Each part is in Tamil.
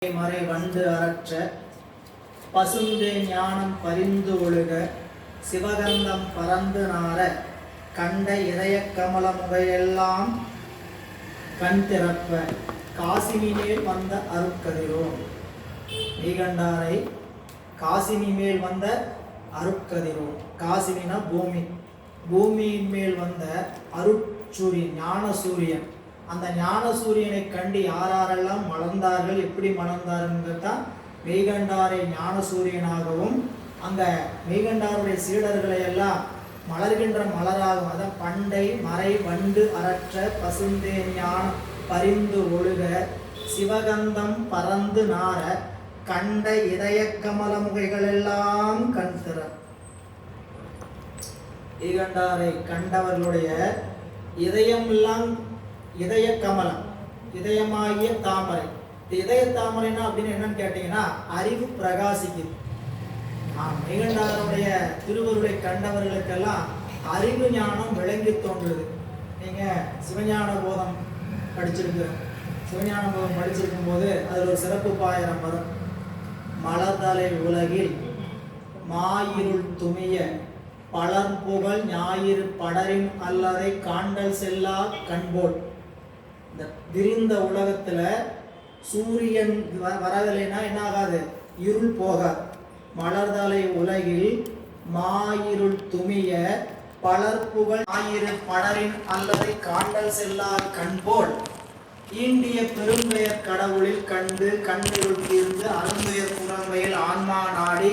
மறை வண்டு அரற்ற பசுந்தே ஞானம் பரிந்து ஒழுக சிவகந்தம் பறந்து நார கண்ட இதய கமல முகையெல்லாம் கண் திறப்ப காசினி மேல் வந்த அருட்கதிரோன். மெய்கண்டாரை காசினி மேல் வந்த அருட்கதிரோன். காசினா பூமி, பூமியின் மேல் வந்த அருட்சூரியன், ஞான சூரியன். அந்த ஞான சூரியனை கண்டு யாரெல்லாம் மலர்ந்தார்கள், எப்படி மலர்ந்தார்கள் தான் மெய்கண்டாரை ஞான சூரியனாகவும் அந்த மெய்கண்டாருடைய சீடர்களை எல்லாம் மலர்கின்ற மலராகும். அதான் பண்டை மறை வண்டு அரற்ற பசுந்தே ஞானம் பரிந்து ஒழுக சிவகந்தம் பறந்து நார கண்ட இதய கமல முகைகளெல்லாம் கண் திற. மெய்கண்டாரை கண்டவர்களுடைய இதயம் எல்லாம் இதய கமலம், இதயமாகிய தாமரை. இதய தாமரைனா அப்படின்னு என்னன்னு கேட்டீங்கன்னா அறிவு பிரகாசிக்குது. மெய்கண்டாருடைய திருவருளை கண்டவர்களுக்கெல்லாம் அறிவு ஞானம் விளங்கி தோன்றுது. நீங்க சிவஞான போதம் படிச்சிருக்கிறோம். சிவஞான போதம் படிச்சிருக்கும் போது அதில் ஒரு சிறப்பு பாயிரம் வரும். மலர்தலை உலகில் மாயிருள் துமிய பலர்புகழ் ஞாயிறு படரின் அல்லதை காண்டல் செல்லா கண்போல். இந்த விரிந்த உலகத்துல சூரியன் வரவில்லைன்னா என்ன ஆகாது? இருள் போகாது. மலர்தலை உலகில் மாயிருள் துமிய பலர்புகழ் ஞாயிறு படரின் அல்லதை காண்டல் செல்லா கண்போல் ஈண்டிய பெரும்பெயர் கடவுளில் கண்டு கண்ணிருள் தீர்ந்து அருந்துயர் புறமையில் ஆன்மா நாடி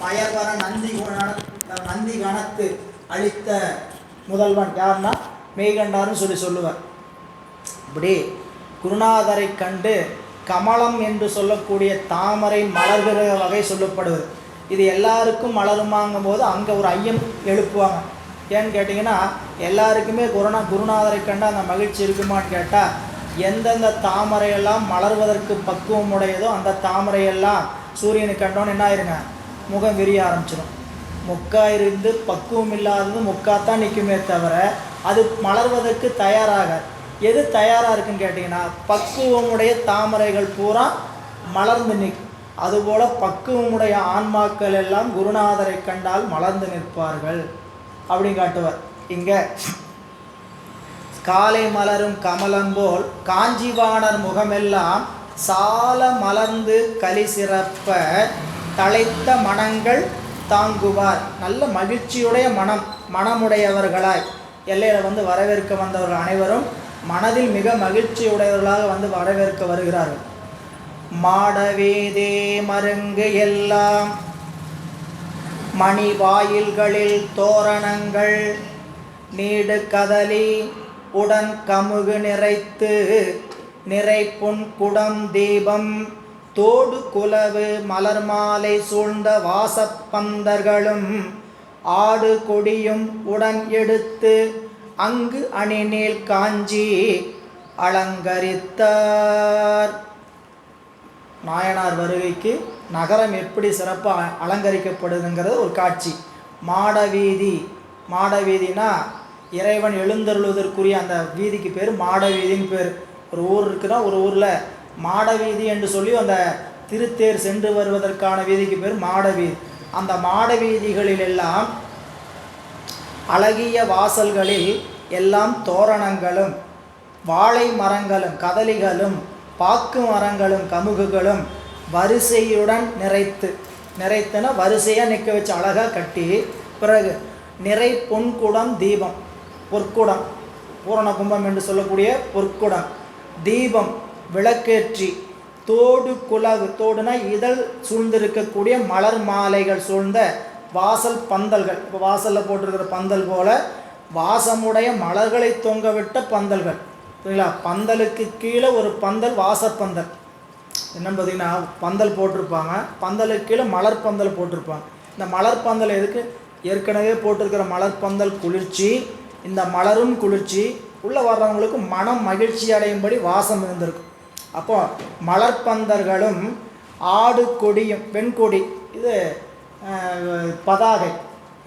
பயபர நந்தி கணத்து அளித்த முதல்வன் யாருன்னா மெய்கண்டார்னு சொல்லுவார். இப்படி குருநாதரை கண்டு கமலம் என்று சொல்லக்கூடிய தாமரை மலர்கிற வகை சொல்லப்படுவது. இது எல்லாருக்கும் மலருமாங்கும் போது அங்கே ஒரு ஐயம் எழுப்புவாங்க. ஏன்னு கேட்டிங்கன்னா எல்லாருக்குமே குருநாதரை கண்டு அந்த மகிழ்ச்சி இருக்குமான்னு கேட்டால், எந்தெந்த தாமரையெல்லாம் மலர்வதற்கு பக்குவம் உடையதோ அந்த தாமரையெல்லாம் சூரியனை கண்டோன்னு என்ன ஆயிருங்க, முகம் விரிய ஆரம்பிச்சிடும். மொக்கா இருந்து பக்குவம் இல்லாதது மொக்காத்தான் நிற்குமே தவிர அது மலர்வதற்கு தயாராக. எது தயாராக இருக்குன்னு கேட்டிங்கன்னா பக்குவமுடைய தாமரைகள் பூரா மலர்ந்து நிற்கும். அதுபோல் பக்குவமுடைய ஆன்மாக்கள் எல்லாம் குருநாதரை கண்டால் மலர்ந்து நிற்பார்கள் அப்படின்னு காட்டுவார். இங்கே காலை மலரும் கமலம் போல் காஞ்சிவாணர் முகமெல்லாம் சால மலர்ந்து களி சிறப்ப தழைத்த மனங்கள் தாங்குவார். நல்ல மகிழ்ச்சியுடைய மனமுடையவர்களாய் எல்லையில் வரவேற்க வந்தவர்கள் அனைவரும் மனதில் மிக மகிழ்ச்சியுடையவர்களாக வரவேற்க வருகிறார்கள். மாடவேதே மருங்கு எல்லாம் மணி வாயில்களில் தோரணங்கள் நீடு கதலி உடன் கமுகு நிறைத்து நிறை பொன் குடம் தீபம் தோடு குலவு மலர் மாலை சூழ்ந்த வாசப்பந்தர்களும் ஆடு கொடியும் உடன் எடுத்து அங்கு அணிநீள் காஞ்சி அலங்கரித்தார். நாயனார் வருகைக்கு நகரம் எப்படி சிறப்பாக அலங்கரிக்கப்படுதுங்கிறது ஒரு காட்சி. மாடவீதி, மாடவீதினா இறைவன் எழுந்தருளுவதற்குரிய அந்த வீதிக்கு பேர் மாடவீதின்னு பேர். ஒரு ஊர் இருக்குன்னா ஒரு ஊரில் மாடவீதி என்று சொல்லி அந்த திருத்தேர் சென்று வருவதற்கான வீதிக்கு பேர் மாடவீதி. அந்த மாடவீதிகளில் எல்லாம் அழகிய வாசல்களில் எல்லாம் தோரணங்களும் வாழை மரங்களும் கதலிகளும் பாக்கு மரங்களும் கமுகுகளும் வரிசையுடன் நிறைத்துன வரிசையாக நிற்க வச்சு அழகாக கட்டி, பிறகு நிறை பொன்குடம் தீபம், பொற்குடம், பூரண கும்பம் என்று சொல்லக்கூடிய பொற்குடம் தீபம் விளக்கேற்றி தோடு குலவு, தோடுனா இதழ் சூழ்ந்திருக்கக்கூடிய மலர் மாலைகள் சூழ்ந்த வாசல் பந்தல்கள். இப்போ வாசலில் போட்டிருக்கிற பந்தல் போல வாசமுடைய மலர்களை தொங்கவிட்ட பந்தல்கள். சரிங்களா? பந்தலுக்கு கீழே ஒரு பந்தல் வாசப்பந்தல். என்னன்னு பார்த்தீங்கன்னா பந்தல் போட்டிருப்பாங்க, பந்தலுக்கு கீழே மலர் பந்தல் போட்டிருப்பாங்க. இந்த மலர் பந்தல் எதுக்கு? ஏற்கனவே போட்டிருக்கிற மலர் பந்தல் குளிர்ச்சி, இந்த மலரும் குளிர்ச்சி, உள்ளே வர்றவங்களுக்கு மனம் மகிழ்ச்சி அடையும்படி வாசம் இருந்திருக்கும். அப்போ மலர்பந்தர்களும் ஆடு கொடியும், வெண்கொடி, இது பதாகை.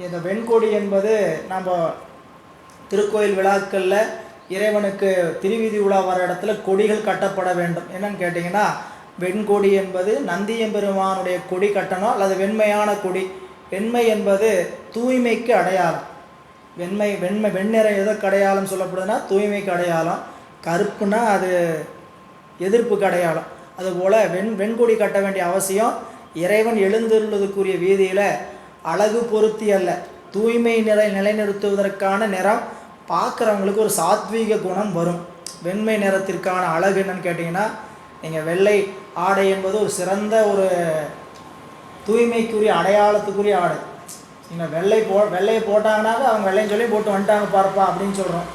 இந்த வெண்கொடி என்பது நம்ம திருக்கோயில் விழாக்களில் இறைவனுக்கு திருவீதி உலா வர இடத்துல கொடிகள் கட்டப்பட வேண்டும். என்னன்னு கேட்டிங்கன்னா வெண்கொடி என்பது நந்தியம்பெருமானுடைய கொடி கட்டணம் அல்லது வெண்மையான கொடி. வெண்மை என்பது தூய்மைக்கு அடையாளம். வெண்ணிறம் எதற்கு அடையாளம் சொல்லப்படுதுன்னா தூய்மைக்கு அடையாளம். கருப்புனா அது எதிர்ப்புக்கு அடையாளம். அதுபோல் வெண்கொடி கட்ட வேண்டிய அவசியம். இறைவன் எழுந்துள்ளதுக்குரிய வீதியில் அழகு பொருத்தி அல்ல, தூய்மை நிலைநிறுத்துவதற்கான நிறம். பார்க்குறவங்களுக்கு ஒரு சாத்வீக குணம் வரும். வெண்மை நிறத்திற்கான அழகு என்னன்னு கேட்டிங்கன்னா, நீங்கள் வெள்ளை ஆடை என்பது ஒரு சிறந்த ஒரு தூய்மைக்குரிய அடையாளத்துக்குரிய ஆடை. நீங்கள் வெள்ளையை போட்டாங்கன்னாவே அவங்க வெள்ளைன்னு சொல்லி போட்டு வந்துட்டாங்க பார்ப்பா அப்படின்னு சொல்கிறோம்.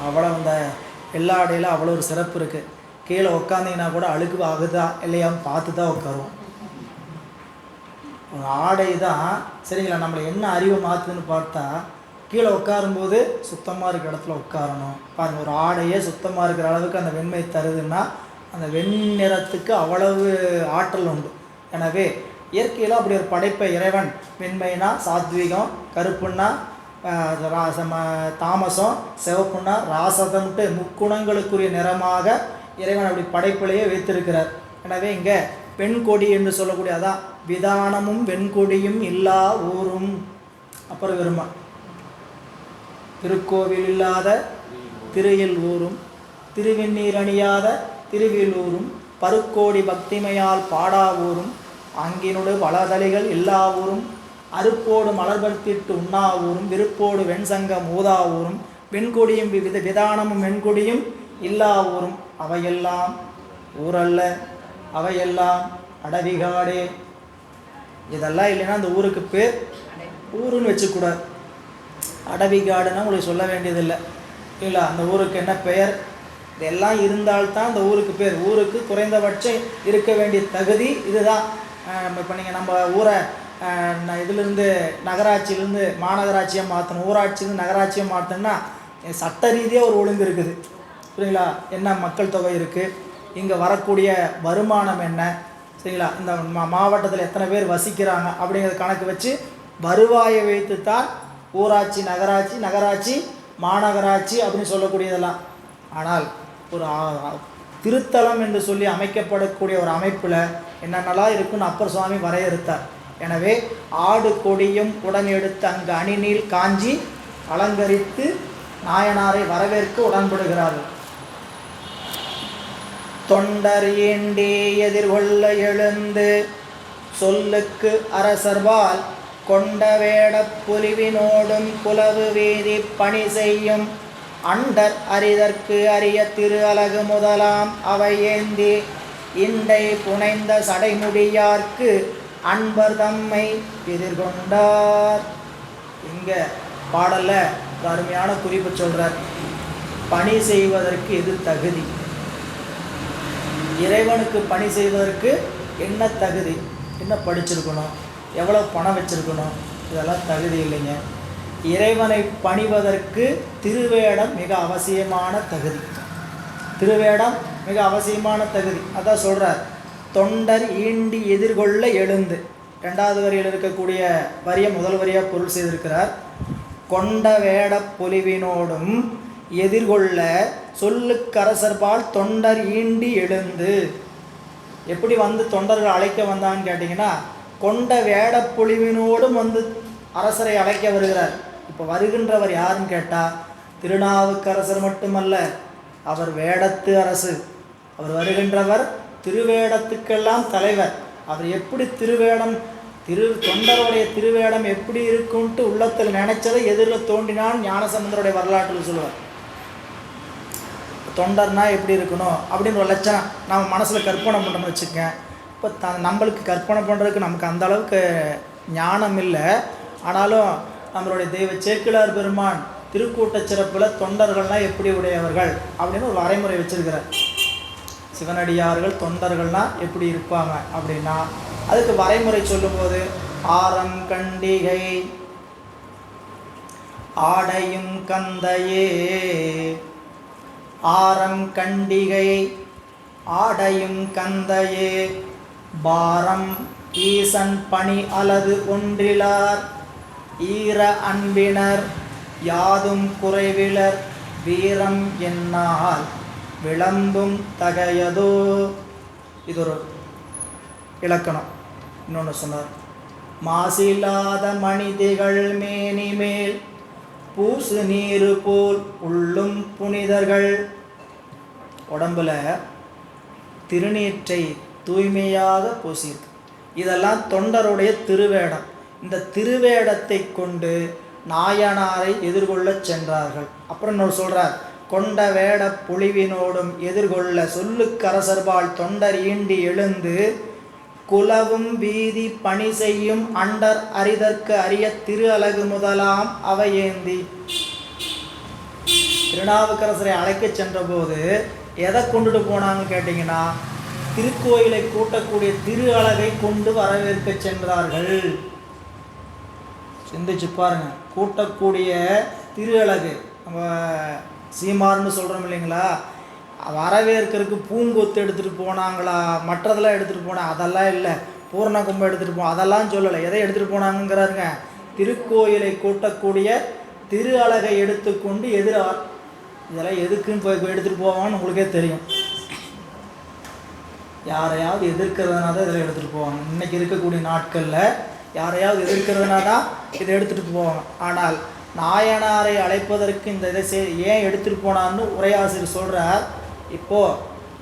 அவ்வளோ அந்த வெள்ளை ஆடையில் அவ்வளோ ஒரு சிறப்பு இருக்குது. கீழே உட்காந்திங்கன்னா கூட அழுக்கு ஆகுதா இல்லையான்னு பார்த்து தான் உட்காருவோம். ஒரு ஆடை தான் சரிங்களா நம்மளை என்ன அறிவை மாற்றுதுன்னு பார்த்தா, கீழே உட்காரும்போது சுத்தமாக இருக்கிற இடத்துல உட்காரணும். பாருங்கள், ஒரு ஆடையே சுத்தமாக இருக்கிற அளவுக்கு அந்த வெண்மை தருதுன்னா அந்த வெண்ணிறத்துக்கு அவ்வளவு ஆற்றல் உண்டு. எனவே இயற்கையில் அப்படி ஒரு படைப்பை இறைவன், வெண்மைனா சாத்வீகம், கருப்புன்னா தாமசம், சிவப்புன்னா ராசதம்ட்டு முக்குணங்களுக்குரிய நிறமாக இறைவன் அப்படி படைப்பிலேயே வைத்திருக்கிறார். எனவே இங்கே வெண்கொடி என்று சொல்லக்கூடிய அதான் விதானமும் வெண்கொடியும் இல்லா ஊரும். அப்புறம் வருமா, திருக்கோவில் இல்லாத திருயில் ஊரும், திருவெண்ணீர் அணியாத திருவில் ஊரும், பருக்கோடி பக்திமையால் பாடா ஊரும், அங்கினோடு பலதலைகள் எல்லா ஊரும், அருப்போடு மலர்படுத்திட்டு உண்ணா ஊரும், விருப்போடு வெண்சங்க மூதா ஊரும், வெண்கொடியும் விதானமும் வெண்கொடியும் இல்லா ஊரும், அவையெல்லாம் ஊரல்ல அவையெல்லாம் அடவிகாடே. இதெல்லாம் இல்லைன்னா அந்த ஊருக்கு பேர் ஊருன்னு வச்சுக்கூடாது. அடவிகாடுன்னா உங்களுக்கு சொல்ல வேண்டியதில்லை இல்லை, அந்த ஊருக்கு என்ன பெயர், இதெல்லாம் இருந்தால்தான் அந்த ஊருக்கு பேர். ஊருக்கு குறைந்தபட்சம் இருக்க வேண்டிய தகுதி இதுதான். இப்போ நீங்கள் நம்ம ஊரை இதிலிருந்து நகராட்சியிலேருந்து மாநகராட்சியாக மாற்றணும், ஊராட்சியிலேருந்து நகராட்சியாக மாற்றணும்னா சட்ட ரீதியாக ஒரு ஒழுங்கு இருக்குது. சரிங்களா, என்ன மக்கள் தொகை இருக்குது, இங்கே வரக்கூடிய வருமானம் என்ன, சரிங்களா, இந்த மாவட்டத்தில் எத்தனை பேர் வசிக்கிறாங்க அப்படிங்கிற கணக்கு வச்சு வருவாயை வைத்து தான் ஊராட்சி, நகராட்சி, நகராட்சி, மாநகராட்சி அப்படின்னு சொல்லக்கூடியதெல்லாம். ஆனால் ஒரு திருத்தலம் என்று சொல்லி அமைக்கப்படக்கூடிய ஒரு அமைப்பில் என்னென்னலாம் இருக்குன்னு அப்பர் சுவாமி வரையறுத்தார். எனவே ஆடு கொடியும் உடன் எடுத்து அங்கு அணிநீள் காஞ்சி அலங்கரித்து நாயனாரை வரவேற்க உடன்படுகிறார்கள். தொண்டர் ஏண்டே எதிர்கொள்ள எழுந்து சொல்லுக்கு அரசர்வால் கொண்ட வேட புலிவினோடும் குலவு வேதி பணி செய்யும் அண்டர் அரிதற்கு அரிய திரு அலகு முதலாம் அவை ஏந்தி இண்டை புனைந்த சடைமுடியார்க்கு அன்பர் தம்மை எதிர்கொண்டார். இங்கே பாடல்ல ஒரு அருமையான குறிப்பு சொல்றார். பணி செய்வதற்கு எது தகுதி, இறைவனுக்கு பணி செய்வதற்கு என்ன தகுதி, என்ன படிச்சிருக்கணும், எவ்வளோ பணம் வச்சிருக்கணும், இதெல்லாம் தகுதி இல்லைங்க. இறைவனை பணிவதற்கு திருவேடம் மிக அவசியமான தகுதி. திருவேடம் மிக அவசியமான தகுதி. அதான் சொல்கிறார், தொண்டர் ஈண்டி எதிர்கொள்ள எழுந்து. ரெண்டாவது வரியில் இருக்கக்கூடிய வரியை முதல் வரியாக பொருள் செய்திருக்கிறார். கொண்ட வேட பொலிவினோடும் எதிர்கொள்ள சொல்லுக்கரசர்பால் தொண்டர் ஈண்டி எழுந்து. எப்படி வந்து தொண்டர்கள் அழைக்க வந்தான்னு கேட்டிங்கன்னா, கொண்ட வேட பொலிவினோடும் வந்து அரசரை அழைக்க வருகிறார். இப்போ வருகின்றவர் யாருன்னு கேட்டால் திருநாவுக்கரசர் மட்டுமல்ல, அவர் வேடத்து அரசு. அவர் வருகின்றவர் திருவேடத்துக்கெல்லாம் தலைவர். அவர் எப்படி திருவேடம், தொண்டருடைய திருவேடம் எப்படி இருக்கும்ட்டு உள்ளத்தில் நினைச்சதை எதிரில் தோண்டினான் ஞானசம்பந்தருடைய வரலாற்றில் சொல்லுவார். தொண்டர்னா எப்படி இருக்கணும் அப்படின்னு ஒரு லட்சணம் நம்ம மனசில் கற்பனை பண்ணணும்னு வச்சுக்கோங்க. இப்போ நம்மளுக்கு கற்பனை பண்ணுறதுக்கு நமக்கு அந்த அளவுக்கு ஞானம் இல்லை. ஆனாலும் நம்மளுடைய தெய்வ சேக்கிழார் பெருமான் திருக்கூட்ட சிறப்பில் தொண்டர்கள்னால் எப்படி உடையவர்கள் அப்படின்னு ஒரு வரைமுறை வச்சிருக்கிறார். சிவனடியார்கள் தொண்டர்கள்னால் எப்படி இருப்பாங்க அப்படின்னா அதுக்கு வரைமுறை சொல்லும்போது, ஆரம் கண்டிகை ஆடையும் கந்தையே, ஆரம் கண்டிகை ஆடையும் கந்தையே, பாரம் ஈசன் பணி அலது ஒன்றிலார், ஈர அன்பினர் யாதும் குறைவிலர், வீரம் என்னால் விளம்பும் தகையதோ. இது ஒரு இலக்கணம். இன்னொன்று சொன்னார், மாசில்லாத மனிதிகள் மேனிமேல் பூசு நீரு போல் உள்ளும் புனிதர்கள். உடம்புல திருநீற்றை தூய்மையாக பூசியிருக்கு. இதெல்லாம் தொண்டருடைய திருவேடம். இந்த திருவேடத்தை கொண்டு நாயனாரை எதிர்கொள்ள சென்றார்கள். அப்புறம் இன்னொரு சொல்றார், கொண்ட வேட பொழிவினோடும் எதிர்கொள்ள சொல்லுக்கரசர்பால் தொண்டர் ஈண்டி எழுந்து குலவும் வீதி பணி செய்யும் அண்டர் அரிதற்கு அரிய திரு அலகு முதலாம் அவையேந்தி. திருநாவுக்கரசரை அழைக்க சென்ற போது எதை கொண்டுட்டு போனாங்கன்னு கேட்டிங்கன்னா, திருக்கோயிலை கூட்டக்கூடிய திரு அலகை கொண்டு வரவேற்க சென்றார்கள். சிந்திச்சு பாருங்க, கூட்டக்கூடிய திரு அலகு. நம்ம சீமார்னு சொல்கிறோம் இல்லைங்களா, வரவேற்கிறதுக்கு பூங்கொத்து எடுத்துகிட்டு போனாங்களா, மற்றதெல்லாம் எடுத்துகிட்டு போனாங்க, அதெல்லாம் இல்லை. பூர்ண கும்பம் எடுத்துகிட்டு போனோம், அதெல்லாம் சொல்லலை. எதை எடுத்துகிட்டு போனாங்கிறாருங்க, திருக்கோயிலை கூட்டக்கூடிய திரு அலகை எடுத்துக்கொண்டு இதெல்லாம் எதுக்குன்னு போய் எடுத்துகிட்டு போவாங்கன்னு உங்களுக்கே தெரியும். யாரையாவது எதிர்க்கிறதுனா தான் இதில் எடுத்துகிட்டு போவாங்க. இன்றைக்கி இருக்கக்கூடிய நாட்களில் யாரையாவது எதிர்க்கிறதுனா தான் இதை எடுத்துகிட்டு போவாங்க. ஆனால் நாயனாரை அழைப்பதற்கு இந்த இதை ஏன் எடுத்துகிட்டு போனான்னு உரையாசிரியர் சொல்கிறார். இப்போது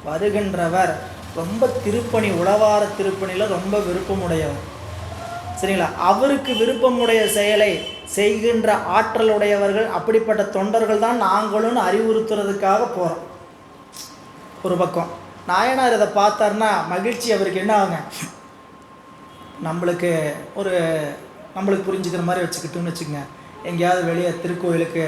வருகின்றவர் ரொம்ப திருப்பணி, உளவார திருப்பணியில் ரொம்ப விருப்பமுடையவர், சரிங்களா? அவருக்கு விருப்பமுடைய செயலை செய்கின்ற ஆற்றலுடையவர்கள், அப்படிப்பட்ட தொண்டர்கள் தான் நாங்களும் அறிவுறுத்துறதுக்காக போகிறோம். ஒரு பக்கம் நாயனார் இதை பார்த்தாருன்னா மகிழ்ச்சி அவருக்கு என்ன ஆகுங்க, நம்மளுக்கு புரிஞ்சுக்கிற மாதிரி வச்சுக்கிட்டுன்னு வச்சுக்கோங்க. எங்கேயாவது வெளியே திருக்கோயிலுக்கு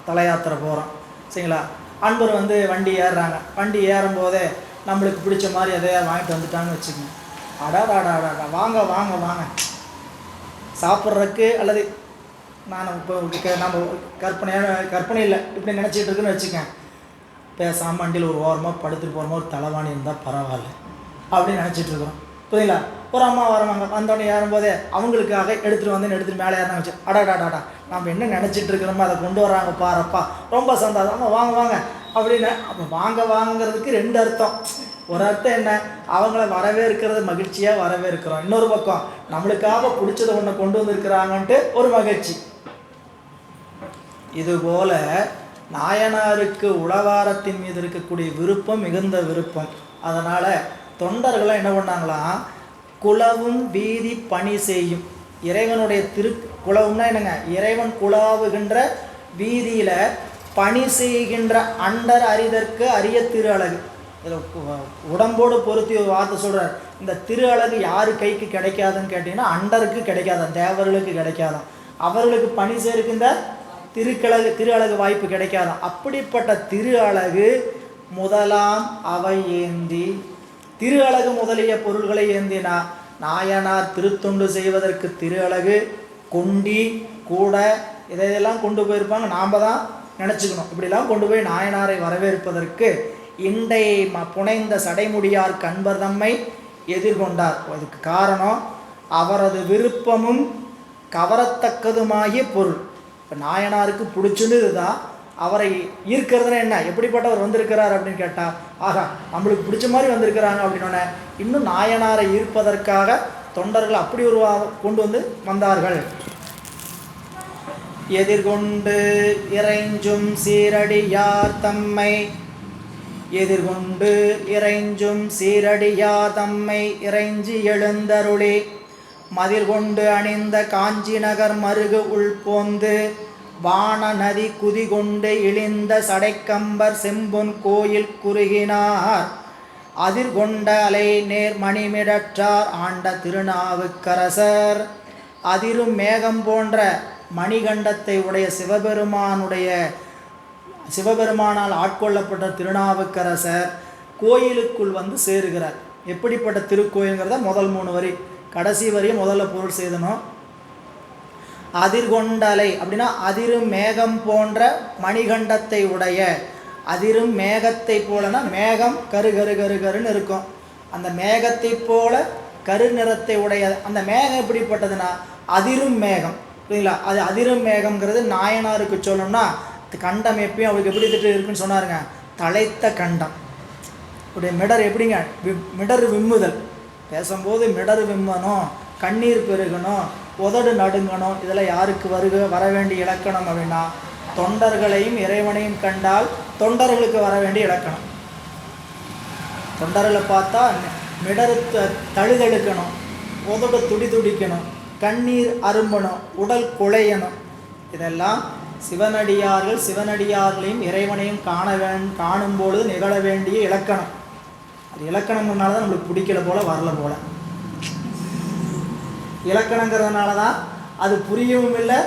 தல யாத்திரை போகிறோம், சரிங்களா? அன்பர் வண்டி ஏறுறாங்க. வண்டி ஏறும்போதே நம்மளுக்கு பிடிச்ச மாதிரி எதையாவது வாங்கிட்டு வந்துட்டாங்கன்னு வச்சுக்கோங்க. அடாடாடாடா, வாங்க வாங்க வாங்க சாப்பிட்றதுக்கு, அல்லது நான் இப்போ நம்ம கற்பனை இல்லை, இப்படி நினச்சிட்டு இருக்குன்னு வச்சுக்கேன். பேசாமல் வண்டியில் ஒரு ஓரமாக படுத்துட்டு போகிறோமோ, ஒரு தலைவாணி இருந்தால் பரவாயில்ல அப்படின்னு நினச்சிட்டு இருக்கிறோம், புரியுங்களா? ஒரு அம்மா வரவாங்க, வந்தோடனே ஏறும்போதே அவங்களுக்காக எடுத்துகிட்டு மேலே ஏறினா வச்சு அடாடாடாடா நம்ம என்ன நினச்சிட்டு இருக்கிறோமோ அதை கொண்டு வராங்க பாருப்பா, ரொம்ப சந்தோஷம், வாங்க வாங்க அப்படின்னு. அப்போ வாங்க வாங்கிறதுக்கு ரெண்டு அர்த்தம். ஒரு அர்த்தம் என்ன, அவங்கள வரவேற்கிறது, மகிழ்ச்சியாக வரவேற்கிறோம். இன்னொரு பக்கம் நம்மளுக்காக பிடிச்சதை ஒன்று கொண்டு வந்திருக்கிறாங்கன்ட்டு ஒரு மகிழ்ச்சி. இதுபோல் நாயனாருக்கு உளவாரத்தின் மீது இருக்கக்கூடிய விருப்பம் மிகுந்த விருப்பம். அதனால் தொண்டர்கள்லாம் என்ன பண்ணாங்களாம், குலவும் வீதி பணி செய்யும். இறைவனுடைய குலவும்னா என்னங்க, இறைவன் குலாவுகின்ற வீதியில் பணி செய்கின்ற அண்டர் அரிதற்கு அரிய திரு அழகு. இதில் உடம்போடு பொருத்தி ஒரு வார்த்தை சொல்கிறார். இந்த திரு அழகு யாரு கைக்கு கிடைக்காதுன்னு கேட்டிங்கன்னா, அண்டருக்கு கிடைக்காதான், தேவர்களுக்கு கிடைக்காதான், அவர்களுக்கு பணி செய்கின்ற திரு அழகு வாய்ப்பு கிடைக்காதான். அப்படிப்பட்ட திரு அழகு முதலாம் அவை ஏந்தி, திரு அழகு முதலிய பொருள்களை ஏந்தினா நாயனார் திருத்தொண்டு செய்வதற்கு திரு அழகு, கொண்டி, கூட இதையெல்லாம் கொண்டு போயிருப்பாங்க. நாம் தான் நினச்சிக்கணும், இப்படிலாம் கொண்டு போய் நாயனாரை வரவேற்பதற்கு இண்டை புனைந்த சடைமுடியார் கண்பர் தம்மை எதிர்கொண்டார். அதுக்கு காரணம் அவரது விருப்பமும் கவரத்தக்கதுமாகிய பொருள். இப்போ நாயனாருக்கு பிடிச்சிருந்தது தான், அவரை ஈர்க்கிறதுனா என்ன, எப்படிப்பட்டவர் வந்திருக்கிறார் அப்படின்னு கேட்டால், ஆகா நம்மளுக்கு பிடிச்ச மாதிரி வந்திருக்கிறாங்க அப்படின்னோடனே இன்னும் நாயனாரை ஈர்ப்பதற்காக தொண்டர்கள் அப்படி ஒரு கொண்டு வந்தார்கள். எதிர்கொண்டு இறைஞ்சும் சீரடியார் தம்மை, எதிர்கொண்டு இறைஞ்சும் சீரடியார் தம்மை இறைஞ்சி எழுந்தருளி மதில் கொண்டு அணிந்த காஞ்சி நகர் மருகு உள்போந்து வான நதி குதி கொண்டு இழிந்த சடைக்கம்பர் செம்பொன் கோயில் குறுகினார். அதிர்கொண்ட அலை நேர் மணிமிடற்றார் ஆண்ட திருநாவுக்கரசர். அதிரும் மேகம் போன்ற மணிகண்டத்தை உடைய சிவபெருமானால் ஆட்கொள்ளப்பட்ட திருநாவுக்கரசர் கோயிலுக்குள் சேருகிறார். எப்படிப்பட்ட திருக்கோயிலுங்கிறத முதல் 3 வரி, கடைசி வரியும் முதல்ல பொருள் செய்தணும். அதிர்கொண்டலை அப்படின்னா அதிரும் மேகம் போன்ற மணிகண்டத்தை உடைய, அதிரும் மேகத்தை போலனா மேகம் கரு கரு கரு கருன்னு இருக்கும். அந்த மேகத்தை போல கரு நிறத்தை உடைய அந்த மேகம் எப்படிப்பட்டதுன்னா அதிரும் மேகம், புரியுங்களா? அது அதிரும் மேகம்ங்கிறது நாயனாருக்கு சொல்லணும்னா கண்டம் எப்பயும் அவருக்கு எப்படி திட்டு இருக்குன்னு சொன்னாருங்க, தலைத்த கண்டம். இப்படி மிடர் எப்படிங்க மிடர் விம்முதல், பேசும்போது மிடர் விம்மணும், கண்ணீர் பெருகணும், உதடு நடுங்கணும். இதெல்லாம் யாருக்கு வர வேண்டிய இலக்கணம் அப்படின்னா தொண்டர்களையும் இறைவனையும் கண்டால் தொண்டர்களுக்கு வர வேண்டிய இலக்கணம். தொண்டர்களை பார்த்தா மிடரு தழுதழுக்கணும், உதடு துடிக்கணும், கண்ணீர் அரும்பணும், உடல் குழையணும். இதெல்லாம் சிவனடியார்களையும் இறைவனையும் காணும்பொழுது நிகழ வேண்டிய இலக்கணம். அது இலக்கணம்னால தான் நம்மளுக்கு பிடிக்கல போல வரல போல. இலக்கணங்கிறதுனால தான் அது புரியவும் இல்லை,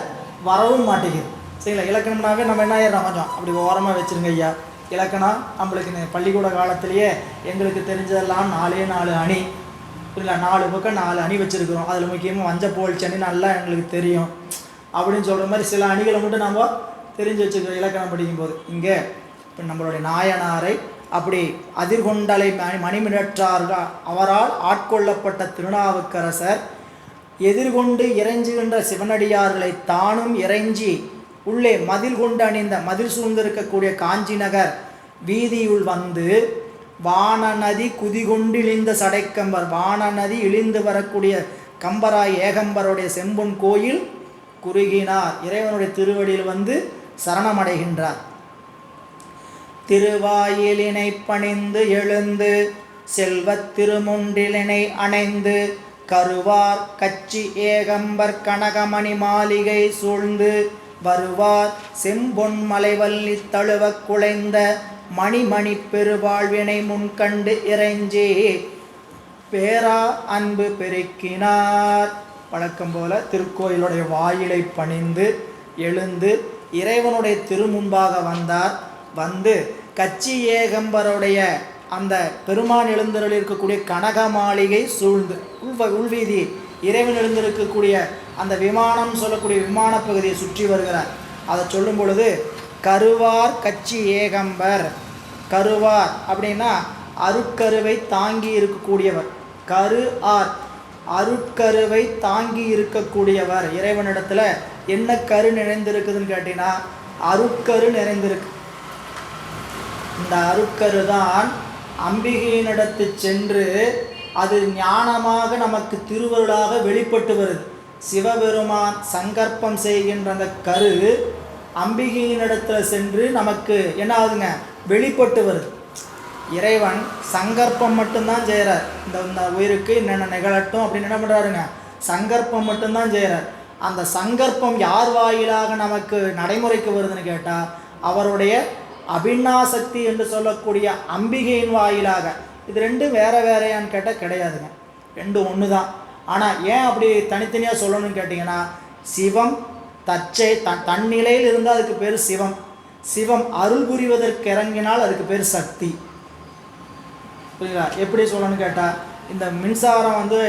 வரவும் மாட்டேங்குது. சரிங்களா? இலக்கணம்னாவே நம்ம என்ன ஆயிடுறோம், கொஞ்சம் அப்படி ஓரமாக வச்சுருங்க ஐயா. இலக்கணம் நம்மளுக்கு பள்ளிக்கூட காலத்திலேயே எங்களுக்கு தெரிஞ்சதெல்லாம் 4 அணி இல்லை, 4 பக்கம் 4 அணி வச்சுருக்குறோம். அதில் முக்கியமாக வஞ்சப்போல் சனி நல்லா எங்களுக்கு தெரியும் அப்படின்னு சொல்கிற மாதிரி சில அணிகளை மட்டும் நம்ம தெரிஞ்சு வச்சுக்கிறோம் இலக்கணம் படிக்கும்போது. இங்கே இப்போ நம்மளுடைய நாயனாரை அப்படி அதிர்கொண்டலை மணிமிடற்றார்கள் அவரால் ஆட்கொள்ளப்பட்ட திருநாவுக்கரசர் எதிர்கொண்டு இறைஞ்சுகின்ற சிவனடியார்களை தானும் இறைஞ்சி உள்ளே மதில் கொண்டு அணிந்த மதில் சூழ்ந்திருக்கக்கூடிய காஞ்சி நகர் வீதியுள் வந்து வானநதி குதிகொண்டு இழிந்த சடைக்கம்பர், வானநதி இழிந்து வரக்கூடிய கம்பராய் ஏகம்பருடைய செம்பொன் கோயில் குறுகினார். இறைவனுடைய திருவடியில் வந்து சரணமடைகின்றார். திருவாயிலினை பணிந்து எழுந்து செல்வத் திருமுன்றிலினை அணைந்து கருவார் கச்சி ஏகம்பர் கனகமணி மாளிகை சூழ்ந்து வருவார் செம்பொன் மலைவல்லி தழுவ குலைந்த மணிமணி பெருவாழ்வினை முன்கண்டு இறைஞ்சி பேரா அன்பு பெருக்கினார். வழக்கம் போல திருக்கோயிலுடைய வாயிலை பணிந்து எழுந்து இறைவனுடைய திருமுன்பாக வந்தார். வந்து கச்சி ஏகம்பருடைய அந்த பெருமான் எழுந்தருள் இருக்கக்கூடிய கனக மாளிகை சூழ்ந்து உள்வீதி இறைவன் எழுந்திருக்கக்கூடிய அந்த விமானம் சொல்லக்கூடிய விமான பகுதியை சுற்றி வருகிறார். அதை சொல்லும் பொழுது கருவார் கச்சி ஏகம்பர், கருவார் அப்படின்னா அருட்கருவை தாங்கி இருக்கக்கூடியவர், கரு ஆர் அருட்கருவை தாங்கி இருக்கக்கூடியவர். இறைவனிடத்துல என்ன கரு நிறைந்திருக்குதுன்னு கேட்டீங்கன்னா அருட்கரு நிறைந்திருக்கு. இந்த அருட்கரு தான் அம்பிகையினிடத்து சென்று அது ஞானமாக நமக்கு திருவருளாக வெளிப்பட்டு வருது. சிவபெருமான் சங்கற்பம் செய்கின்ற அந்த கரு அம்பிகையினிடத்தில் சென்று நமக்கு என்ன ஆகுதுங்க, வெளிப்பட்டு வருது. இறைவன் சங்கற்பம் மட்டும்தான் செய்கிறார். இந்த உயிருக்கு என்னென்ன நிகழட்டும் அப்படின்னு என்ன பண்ணுறாருங்க, சங்கற்பம் மட்டும்தான் செய்கிறார். அந்த சங்கற்பம் யார் வாயிலாக நமக்கு நடைமுறைக்கு வருதுன்னு கேட்டால் அவருடைய அபின்னாசக்தி என்று சொல்லக்கூடிய அம்பிகையின் வாயிலாக. இது ரெண்டும் வேற வேறையான்னு கேட்டால் கிடையாதுங்க, ரெண்டும் ஒன்று தான். ஆனால் ஏன் அப்படி தனித்தனியாக சொல்லணும்னு கேட்டிங்கன்னா சிவம் தன்னிலையில் இருந்தால் அதுக்கு பேர் சிவம், சிவம் அருள் புரிவதற்கு இறங்கினால் அதுக்கு பேர் சக்தி. புரியுங்களா? எப்படி சொல்லணும்னு கேட்டால் இந்த மின்சாரம் வந்து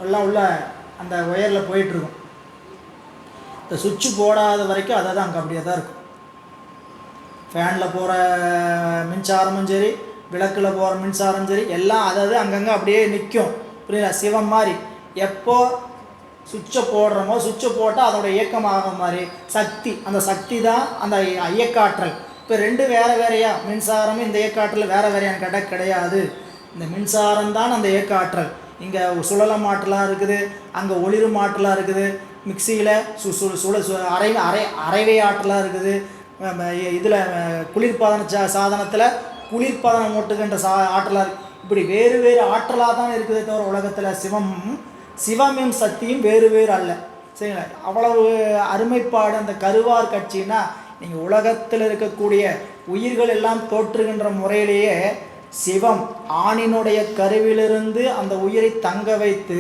எல்லாம் உள்ள அந்த ஒயரில் போயிட்டுருக்கும். இந்த சுவிட்சு போடாத வரைக்கும் அதை தான் அங்கே அப்படியே தான் இருக்கும். ஃபேனில் போகிற மின்சாரமும் சரி, விளக்கில் போகிற மின்சாரம் சரி, எல்லாம் அதாவது அங்கங்கே அப்படியே நிற்கும். புரியுங்களா? சிவம் மாதிரி எப்போ சுவிட்சை போடுறோமோ, சுவிட்சை போட்டால் அதோட இயக்கமாக மாதிரி சக்தி, அந்த சக்தி தான் அந்த இயக்காற்றல். இப்போ ரெண்டு வேறு வேறையா, மின்சாரமும் இந்த இயக்காற்றல் வேறு வேறையான்னு கேட்டால் கிடையாது. இந்த மின்சாரம் தான் அந்த இயக்காற்றல். இங்கே சுழலம் ஆற்றலாக இருக்குது, அங்கே ஒளிரும் ஆற்றலாக இருக்குது, மிக்சியில் அரைவை ஆற்றலாக இருக்குது, இதில் குளிர்பதன சாதனத்தில் குளிர்பதனம் ஓட்டுகின்ற ஆற்றலாக இருக்குது. இப்படி வேறு வேறு ஆற்றலாக தான் இருக்குதே தவிர உலகத்தில் சிவமும் சக்தியும் வேறு வேறு அல்ல. சரிங்களா? அவ்வளவு அருமைப்பாடு அந்த கருவார் கட்சின்னா நீங்கள் உலகத்தில் இருக்கக்கூடிய உயிர்கள் எல்லாம் தோற்றுகின்ற முறையிலேயே சிவம் ஆணினுடைய கருவிலிருந்து அந்த உயிரை தங்க வைத்து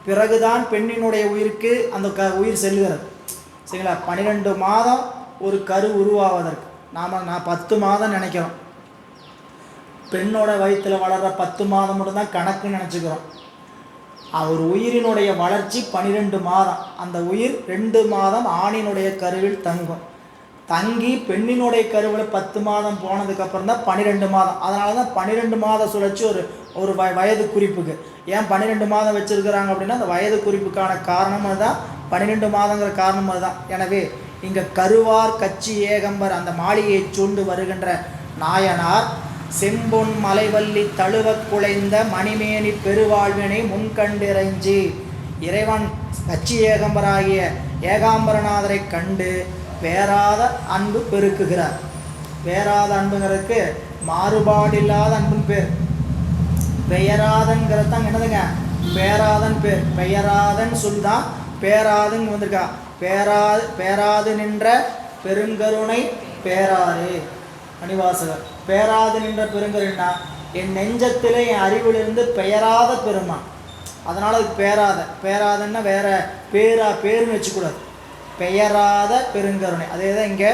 பிறகுதான் பெண்ணினுடைய உயிருக்கு அந்த உயிர் செல்கிறது. சரிங்களா? 12 மாதம் ஒரு கரு உருவாவதற்கு நான் 10 மாதம் நினைக்கிறோம். பெண்ணோட வயிற்றில் வளர்கிற 10 மாதம் மட்டும்தான் கணக்குன்னு நினச்சிக்கிறோம். ஒரு உயிரினுடைய வளர்ச்சி 12 மாதம். அந்த உயிர் 2 மாதம் ஆணினுடைய கருவில் தங்கும். தங்கி பெண்ணினுடைய கருவில் 10 மாதம் போனதுக்கப்புறம் தான் 12 மாதம். அதனால தான் 12 மாத சுழற்சி ஒரு வயது குறிப்புக்கு. ஏன் 12 மாதம் வச்சுருக்கிறாங்க அப்படின்னா அந்த வயது குறிப்புக்கான காரணம் அதுதான், 12 மாதங்கிற காரணம் அதுதான். எனவே இங்கே கருவார் கச்சி ஏகம்பர் அந்த மாளிகையை சூழ்ந்து வருகின்ற நாயனார் செம்பொன் மலைவல்லி தழுவ குலைந்த மணிமேனி பெருவாழ்வினை முன்கண்டிறைஞ்சி. இறைவன் கச்சி ஏகம்பராகிய ஏகாம்பரநாதரை கண்டு வேறாத அன்பு பெருக்குகிறார். வேறாத அன்புங்கிறதுக்கு மாறுபாடில்லாத அன்புன்னு பேர். பெயராதன்கிறது தான் என்னதுங்க, பேராதன் பேர். பெயராதன் சொல்லுதான் பேராதுன்னு வந்திருக்கா. பேராது நின்ற பெருங்கருணை பேராறு மணிவாசகர். பேராது நின்ற பெருங்கருணா என் நெஞ்சத்திலே என் அறிவிலிருந்து பெயராத பெருமான். அதனால் அதுக்கு பேராதன்னா வேற பேருன்னு வச்சுக்கூடாது. பெயராத பெருங்கருணை. அதே தான் இங்கே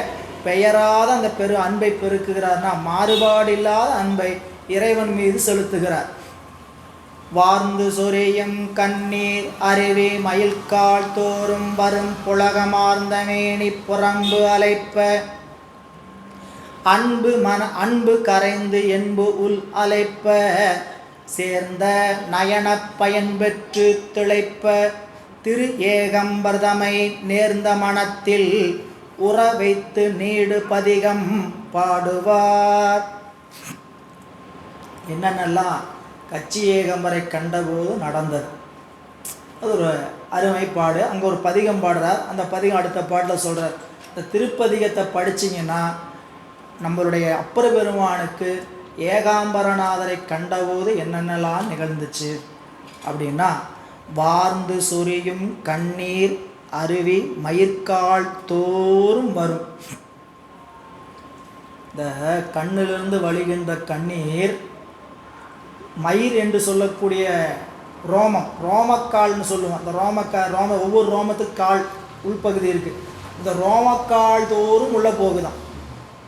பெயராத அந்த அன்பை பெருக்குகிறார்னா மாறுபாடில்லாத அன்பை இறைவன் மீது செலுத்துகிறார். வார்ந்து சொரியும் கண்ணீர் அருவி மயில்கால் தோறும் வரும் புலகமார்ந்த மேனி புறம்பு அலைப்ப. அன்பு கரைந்து என்பு உள் அலைப்ப. சேர்ந்த நயன பயன் பெற்று திளைப்ப. திரு ஏகம்பர்தமை நேர்ந்த மனத்தில் உற வைத்து நீடு பதிகம் பாடுவார். என்னென்னலாம் கச்சி ஏகம்பரை கண்டபோது நடந்தது, அது ஒரு அருமைப்பாடு. அங்கே ஒரு பதிகம் பாடுறார். அந்த பதிகம் அடுத்த பாட்டில் சொல்கிறார். இந்த திருப்பதிகத்தை படிச்சிங்கன்னா நம்மளுடைய அப்பர் பெருமானுக்கு ஏகாம்பரநாதரை கண்டபோது என்னென்னலாம் நிகழ்ந்துச்சு அப்படின்னா, வார்ந்து சொரியும் கண்ணீர் அருவி மயிர்கால் தோறும் வரும். இந்த கண்ணிலிருந்து வழிகின்ற கண்ணீர் மயிர் என்று சொல்லக்கூடிய ரோமக்கால்னு சொல்லுவோம். அந்த ஒவ்வொரு ரோமத்துக்கு கால் உள்பகுதி இருக்குது. இந்த ரோமக்கால் தோறும் உள்ளே போகுதான்,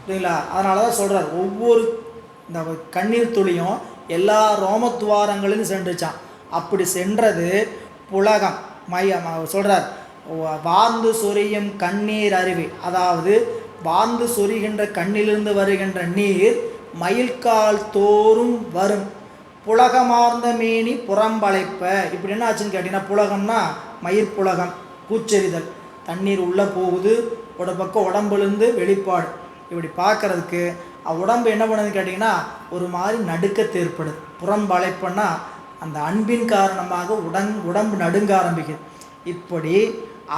இல்லைங்களா? அதனால தான் சொல்கிறார், ஒவ்வொரு இந்த கண்ணீர் துளியும் எல்லா ரோமத்துவாரங்களையும் சென்றுச்சான். அப்படி சென்றது புலகம் சொல்கிறார். வார்ந்து சொரியும் கண்ணீர் அருவி, அதாவது வார்ந்து சொரிகின்ற கண்ணிலிருந்து வருகின்ற நீர் மயில்கால் தோறும் வரும். புலகமார்ந்த மேனி புறம்பளைப்ப. இப்படி என்ன ஆச்சுன்னு கேட்டிங்கன்னா, புலகம்னா மயிர் புலகம், கூச்செறிதல். தண்ணீர் உள்ளே போகுது, ஒரு பக்கம் உடம்புலேருந்து வெளிப்பாடு. இப்படி பார்க்குறதுக்கு உடம்பு என்ன பண்ணுதுன்னு கேட்டிங்கன்னா ஒரு மாதிரி நடுக்கத்தை ஏற்படுது. புறம்பளைப்புன்னா அந்த அன்பின் காரணமாக உடம்பு நடுங்க ஆரம்பிக்குது. இப்படி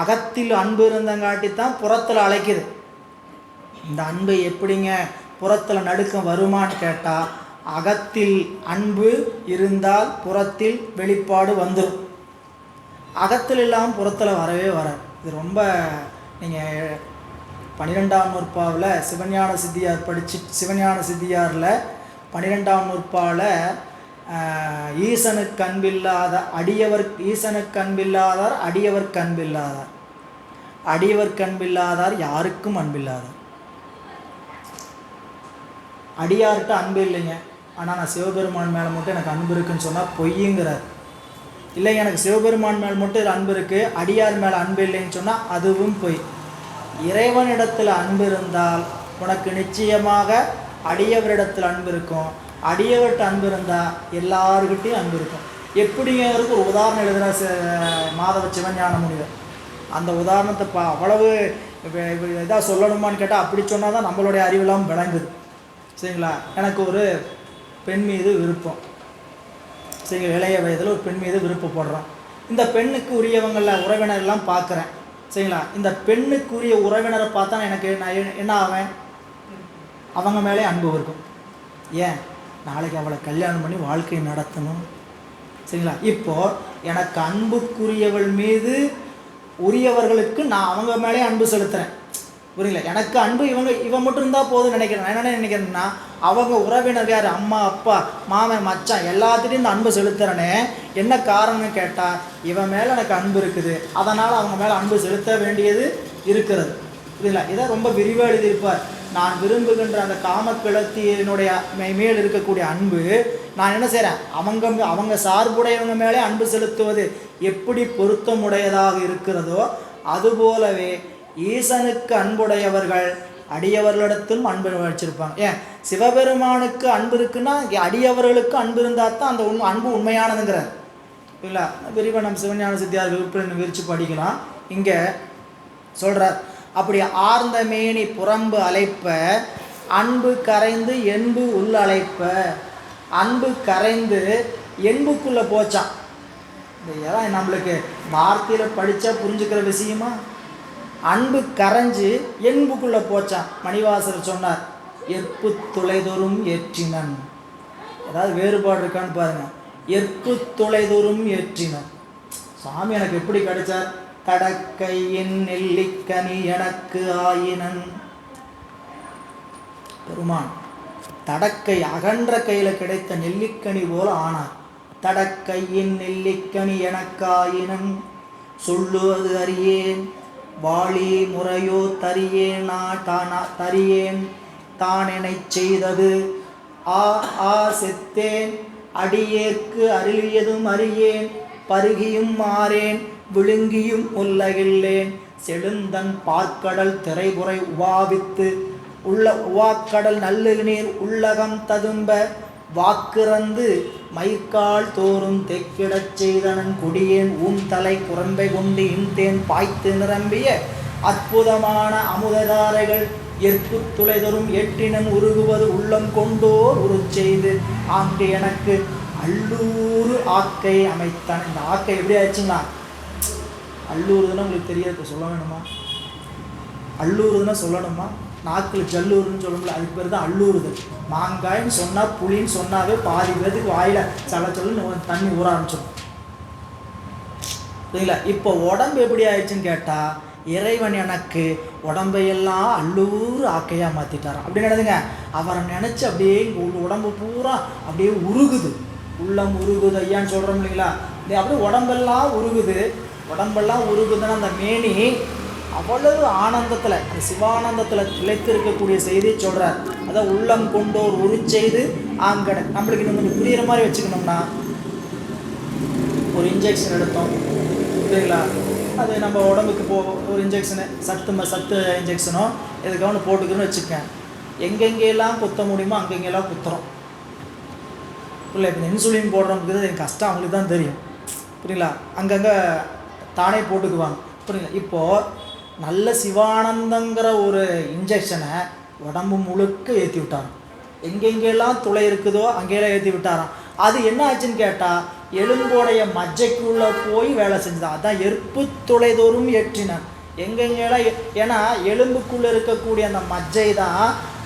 அகத்தில் அன்பு இருந்தங்காட்டித்தான் புறத்தில் அழைக்குது. இந்த அன்பு எப்படிங்க புறத்தில் நடுக்கம் வருமானு கேட்டால், அகத்தில் அன்பு இருந்தால் புறத்தில் வெளிப்பாடு வந்துடும். அகத்தில் இல்லாமல் புறத்தில் வரவே வராது. இது ரொம்ப நீங்கள் 12ஆம் நூற்பாவில் சிவஞான சித்தியார் சிவஞான சித்தியாரில் 12ஆம் நூற்பாவில் ஈசனுக்கு அன்பில்லாத ஈசனுக்கு அன்பில்லாதார் அடியவர்க்கு அன்பில்லாதார், அடியவர்க்கு அன்பில்லாதார் யாருக்கும் அன்பில்லாதார். அடியார்கிட்ட அன்பு இல்லைங்க, ஆனால் நான் சிவபெருமான் மேலே மட்டும் எனக்கு அன்பு இருக்குன்னு சொன்னால் பொய்யுங்கிறார். இல்லைங்க, எனக்கு சிவபெருமான் மேல் மட்டும் அன்பு இருக்குது, அடியார் மேலே அன்பு இல்லைன்னு சொன்னால் அதுவும் பொய். இறைவனிடத்தில் அன்பு இருந்தால் உனக்கு நிச்சயமாக அடியவரிடத்தில் அன்பு இருக்கும். அடியவர்கிட்ட அன்பு இருந்தால் எல்லாருக்கிட்டையும் அன்பு இருக்கும். எப்படிங்கிறதுக்கு ஒரு உதாரணம் எழுதுகிற மாதவ சிவஞான முனிவர். அந்த உதாரணத்தை அவ்வளவு இதாக சொல்லணுமான்னு கேட்டால் அப்படி சொன்னால் தான் நம்மளுடைய அறிவெல்லாம் விளங்குது. சரிங்களா? எனக்கு ஒரு பெண் மீது விருப்பம். சரிங்களா? இளைய வயதில் ஒரு பெண் மீது விருப்பப்படுறோம். இந்த பெண்ணுக்கு உரியவங்களில் உறவினர்லாம் பார்க்குறேன். சரிங்களா? இந்த பெண்ணுக்குரிய உறவினரை பார்த்தா எனக்கு நான் என்ன ஆவேன்? அவங்க மேலே அன்பு இருக்கும். ஏன்? நாளைக்கு அவளை கல்யாணம் பண்ணி வாழ்க்கையை நடத்தணும். சரிங்களா? இப்போது எனக்கு அன்புக்குரியவள் மீது உரியவர்களுக்கு நான் அவங்க மேலே அன்பு செலுத்துகிறேன். புரியல? எனக்கு அன்பு இவன் மட்டும் இருந்தால் போதும் நினைக்கிறேன். நான் என்ன நினைக்கிறேன்னா, அவங்க உறவினர் யார், அம்மா அப்பா மாமன் மச்சான் எல்லாத்துலேயும் இந்த அன்பு செலுத்துகிறேனே, என்ன காரணம்னு கேட்டால் இவன் மேலே எனக்கு அன்பு இருக்குது, அதனால் அவங்க மேலே அன்பு செலுத்த வேண்டியது இருக்கிறது. புரியல? இதை ரொம்ப விரிவாக எழுதியிருப்பார். நான் விரும்புகின்ற அந்த காமக்கிழத்தியினுடைய மேல் இருக்கக்கூடிய அன்பு நான் என்ன செய்கிறேன், அவங்க சார்புடையவங்க மேலே அன்பு செலுத்துவது எப்படி பொருத்தமுடையதாக இருக்கிறதோ அதுபோலவே ஈசனுக்கு அன்புடையவர்கள் அடியவர்களிடத்திலும் அன்பு வச்சிருப்பாங்க. ஏன்? சிவபெருமானுக்கு அன்பு இருக்குன்னா அடியவர்களுக்கு அன்பு இருந்தால் தான் அந்த அன்பு உண்மையானதுங்கிறார். இல்லை, விரிவாக நம்ம சிவஞான சித்தியார் விருப்பம் விரித்து படிக்கலாம். இங்கே சொல்கிறார், அப்படி ஆர்ந்த மேனி புறம்பு அலைப்ப அன்பு கரைந்து என்பு உள்ளழைப்ப. அன்பு கரைந்து என்புக்குள்ளே போச்சான். இதெல்லாம் நம்மளுக்கு வார்த்தையில் படித்தா புரிஞ்சுக்கிற விஷயமா? அன்பு கரைஞ்சு என்புக்குள்ளே போச்சான். மணிவாசர் சொன்னார், எற்பு துளைதொரும் ஏற்றினன். ஏதாவது வேறுபாடு இருக்கான்னு பாருங்க. எற்பு துளைதொரும் ஏற்றினன். சாமி எனக்கு எப்படி கிடைச்சார்? தடக்கையின் நெல்லிக்கனி எனக்கு ஆயினன். பெருமான் தடக்கை அகன்ற கையில் கிடைத்த நெல்லிக்கனி போல ஆனார். தடக்கையின் நெல்லிக்கனி எனக்காயினன் சொல்லுவது அறியேன் வாழி முறையோ தரியேன் தரியேன் தானெனை செய்தது ஆ ஆ செத்தேன் அடியேற்கு அருளியதும் அறியேன் பருகியும் மாறேன் விழுங்கியும் உலகில்லேன் செழுந்தன் பார்க்கடல் திரைபுரை உவாவித்து உள்ள உவாக்கடல் நல்லு நீர் உள்ளகம் ததும்ப வாக்குறந்து மயிர்கால் தோறும் தெக்கிடச் செய்தனன் குடியேன் ஊன்தலை குரம்பை கொண்டு இன்தேன் பாய்த்து நிரம்பிய அற்புதமான அமுததாரைகள் எற்பு துளைதொரும் ஏற்றினன் உருகுவது உள்ளம் கொண்டோர் உருச்செய்து ஆண்டு எனக்கு அல்லூறு ஆக்கை அமைத்தான். இந்த ஆக்கை எப்படி ஆயிடுச்சுங்களா? அல்லூறுதுன்னா உங்களுக்கு தெரியாது, சொல்ல வேணுமா? அல்லூறுதுன்னா சொல்லணுமா? நாக்கில் ஜல்லூருன்னு சொல்லணும்ல, அதுக்கு பேர் தான் அல்லூறுது. மாங்காய்ன்னு சொன்னால் புளின்னு சொன்னாவே பாதி பேருக்கு வாயில் சொல்லுன்னு தண்ணி ஊற ஆரம்பிச்சிடும். சரிங்களா? இப்போ உடம்பு எப்படி ஆயிடுச்சுன்னு கேட்டால், இறைவன் எனக்கு உடம்பையெல்லாம் அல்லூறு ஆக்கையாக மாற்றிட்டாரான். அப்படி நினைதுங்க, அவரை நினச்சி அப்படியே உடம்பு பூரா அப்படியே உருகுது. உள்ளம் உருகுது ஐயான்னு சொல்கிறோம் இல்லைங்களா? அப்படியே உடம்பெல்லாம் உருகுது. உடம்பெல்லாம் உருகுதுன்னா அந்த மேனி அவ்வளவு ஆனந்தத்தில், அந்த சிவானந்தத்தில் திளைத்திருக்கக்கூடிய செய்தியை சொல்கிறார். அதான் உள்ளம் கொண்டோர் உருச்செய்து ஆங்கடை. நம்மளுக்கு இன்னும் கொஞ்சம் புரிகிற மாதிரி வச்சுக்கணும்னா, ஒரு இன்ஜெக்ஷன் எடுத்தோம் சரிங்களா? அது நம்ம உடம்புக்கு ஒரு இன்ஜெக்ஷனு சத்து இன்ஜெக்ஷனோ எதுக்காக போட்டுக்கிறோன்னு வச்சுக்கேன். எங்கெங்கெல்லாம் குத்த முடியுமோ அங்கெங்கெல்லாம் குத்துறோம். இல்லை, இப்போ இன்சுலின் போடுறோம்ங்கிறது எனக்கு கஷ்டம், அவங்களுக்கு தான் தெரியும். புரியுங்களா? அங்கங்கே தானே போட்டுக்குவாங்க. புரியுங்களா? இப்போது நல்ல சிவானந்தங்கிற ஒரு இன்ஜெக்ஷனை உடம்பு முழுக்க ஏற்றி விட்டாராம். எங்கெங்கெல்லாம் துளை இருக்குதோ அங்கெல்லாம் ஏற்றி விட்டாராம். அது என்ன ஆச்சுன்னு கேட்டால், எலும்போடைய மஜ்ஜைக்குள்ளே போய் வேலை செஞ்சுதான். அதான் எற்பு துளைதோறும் ஏற்றினான். எங்கெங்கெல்லாம் ஏன்னா எலும்புக்குள்ளே இருக்கக்கூடிய அந்த மஜ்ஜை தான்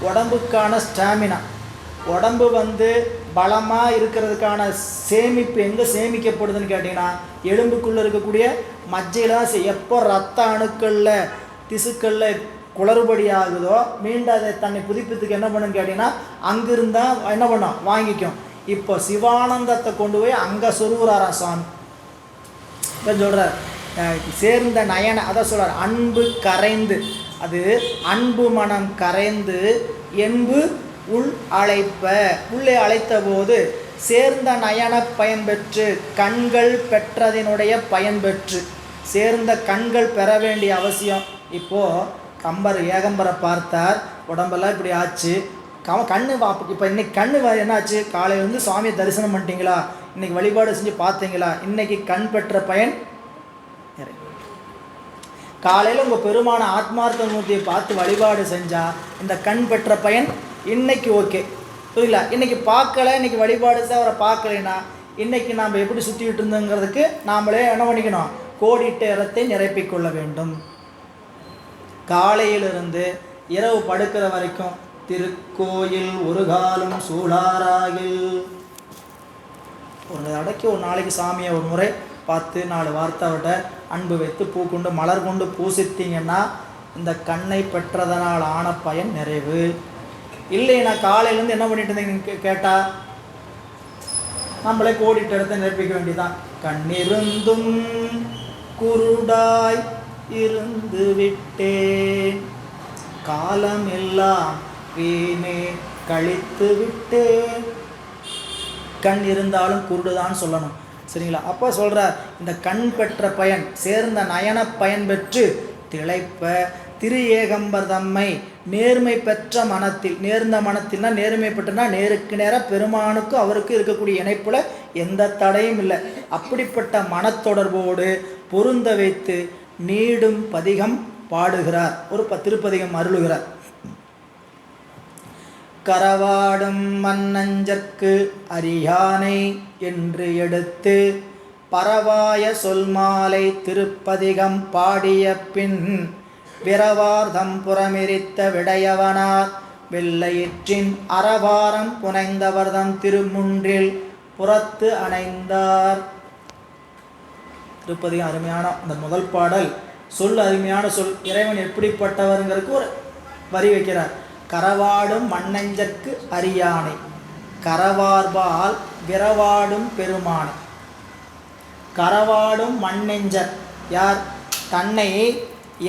உடம்புக்கான ஸ்டாமினா. உடம்பு பலமாக இருக்கிறதுக்கான சேமிப்பு எங்கே சேமிக்கப்படுதுன்னு கேட்டிங்கன்னா, எலும்புக்குள்ளே இருக்கக்கூடிய மஜ்ஜையில் தான். எப்போ ரத்த அணுக்களில் திசுக்களில் குளறுபடி ஆகுதோ மீண்டும் அதை தன்னை புதுப்பித்துக்கு என்ன பண்ணுன்னு கேட்டிங்கன்னா, அங்கிருந்தால் என்ன பண்ணோம் வாங்கிக்கும். இப்போ சிவானந்தத்தை கொண்டு போய் அங்கே சொருகுறாராம் சுவாமி. இப்போ சொல்கிறார், சேர்ந்த நயன, அதான் சொல்கிறார், அன்பு கரைந்து, அது அன்பு மனம் கரைந்து என்பு உள் அழைப்ப, உள்ளே அழைத்த போது சேர்ந்த நயன பயன்பெற்று கண்கள் பெற்றதினுடைய பயன்பெற்று. சேர்ந்த கண்கள் பெற வேண்டிய அவசியம். இப்போது கம்பர் ஏகம்பரை பார்த்தார், உடம்பெல்லாம் இப்படி ஆச்சு, கண்ணு இப்போ இன்றைக்கி கண்ணு என்னாச்சு? காலையில் சுவாமியை தரிசனம் பண்ணிட்டீங்களா, இன்றைக்கி வழிபாடு செஞ்சு பார்த்தீங்களா, இன்றைக்கி கண் பெற்ற பயன். காலையில் உங்கள் பெருமான ஆத்மார்த்த மூர்த்தியை பார்த்து வழிபாடு செஞ்சால் இந்த கண் பெற்ற பயன் இன்றைக்கி ஓகே. புரியல? இன்றைக்கி பார்க்கல, இன்றைக்கி வழிபாடு அவரை பார்க்கலைன்னா இன்றைக்கி நாம் எப்படி சுற்றிக்கிட்டு இருந்தோங்கிறதுக்கு நாமளே என்ன பண்ணிக்கணும்? கோடிட்ட இடத்தை நிரப்பிக்கொள்ள வேண்டும். காலையிலிருந்து இரவு படுக்கிற வரைக்கும் திருக்கோயில் ஒரு காலம் சூடாராகில். ஒரு அடக்கி ஒரு நாளைக்கு சாமியை ஒரு முறை பார்த்து 4 வார்த்தை விட அன்பு வைத்து பூ கொண்டு மலர் கொண்டு பூசித்தீங்கன்னா இந்த கண்ணை பெற்றதனால் ஆன பயன் நிறைவு. இல்லைன்னா காலையிலேருந்து என்ன பண்ணிட்டு இருந்தீங்க கேட்டால் நம்மளே கோடிட்ட இடத்தை நிரப்பிக்க வேண்டியதான். கண்ணிருந்தும் குருடாய் இருந்து விட்டேன், காலம் எல்லாம் வீணே கழித்து விட்டேன். கண் இருந்தாலும் குருடுதான் சொல்லணும். சரிங்களா? அப்போ சொல்கிறார், இந்த கண் பெற்ற பயன் சேர்ந்த நயன பயன் பெற்று திளைப்ப திரு ஏகம்பர் தம்மை நேர்மை பெற்ற மனத்தில். நேர்ந்த மனத்தில்னா நேர்மை பெற்றனா நேருக்கு நேராக பெருமானுக்கும் அவருக்கு இருக்கக்கூடிய இணைப்புல எந்த தடையும் இல்லை. அப்படிப்பட்ட மனத்தொடர்போடு பொருந்த வைத்து நீடும் பதிகம் பாடுகிறார். ஒரு திருப்பதிகம் அருளுகிறார். கரவாடும் மன்னஞ்சற்கு அரியானை என்று எடுத்து பரவாய சொல்மாலை திருப்பதிகம் பாடிய பின் விரவார்தம் புறமிரித்த விடையவனார் வெள்ளையிற்றின் அறவாரம் புனைந்தவர்தம் திருமுன்றில் புறத்து அணைந்தார். திருப்பதிகம் அருமையான அந்த முதல் பாடல் சொல் அருமையான சொல். இறைவன் எப்படிப்பட்டவருங்கிறதுக்கு ஒரு வரி வைக்கிறார். கரவாடும் மண்ணஞ்சற்கு அரியானை, கரவார்பால் விரவாடும் பெருமானை. கரவாடும் மண்ணெஞ்சர் யார்? தன்னை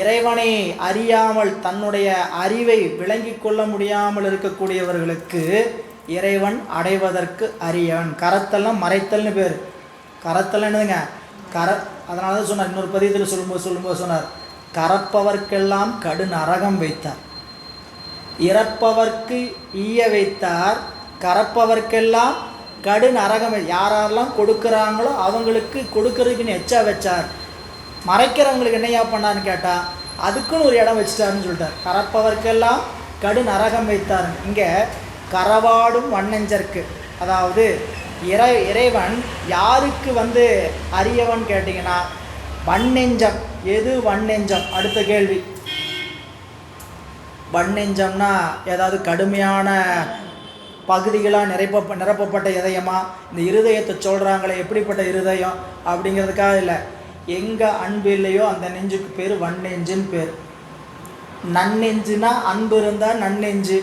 இறைவனை அறியாமல் தன்னுடைய அறிவை விளங்கி கொள்ள முடியாமல் இருக்கக்கூடியவர்களுக்கு இறைவன் அடைவதற்கு அரியவன். கரத்தெல்லாம் மறைத்தல்னு பேர். கரத்தல் என்னதுங்க? அதனால தான் சொன்னார், இன்னொரு பதியத்தில் சொல்லும்போது சொன்னார், கரப்பவர்க்கெல்லாம் கடு நரகம் வைத்தார், இறப்பவர்க்கு ஈய வைத்தார், கரப்பவர்க்கெல்லாம் கடு நரகம். யாரெல்லாம் கொடுக்குறாங்களோ அவங்களுக்கு கொடுக்கறதுக்குன்னு எச்சா வச்சார். மறைக்கிறவங்களுக்கு என்னையா பண்ணான்னு கேட்டால் அதுக்குன்னு ஒரு இடம் வச்சுட்டாருன்னு சொல்லிட்டார். கரப்பவர்க்கெல்லாம் கடு நரகம் வைத்தார். இங்கே கரவாடும் வண்ணஞ்சருக்கு, அதாவது இறைவன் யாருக்கு அரியவன் கேட்டிங்கன்னா வண்ணெஞ்சம். எது வண்ணெஞ்சம்? அடுத்த கேள்வி. வண்ணெஞ்சம்னா ஏதாவது கடுமையான பகுதிகளாக நிரப்பப்பட்ட இதயமா? இந்த இருதயத்தை சொல்கிறாங்களே எப்படிப்பட்ட இருதயம் அப்படிங்கிறதுக்காக இல்லை. எங்கே அன்பு இல்லையோ அந்த நெஞ்சுக்கு பேர் வண்ணெஞ்சுன்னு பேர். நன்னெஞ்சுனா அன்பு இருந்தால் நன்னெஞ்சு,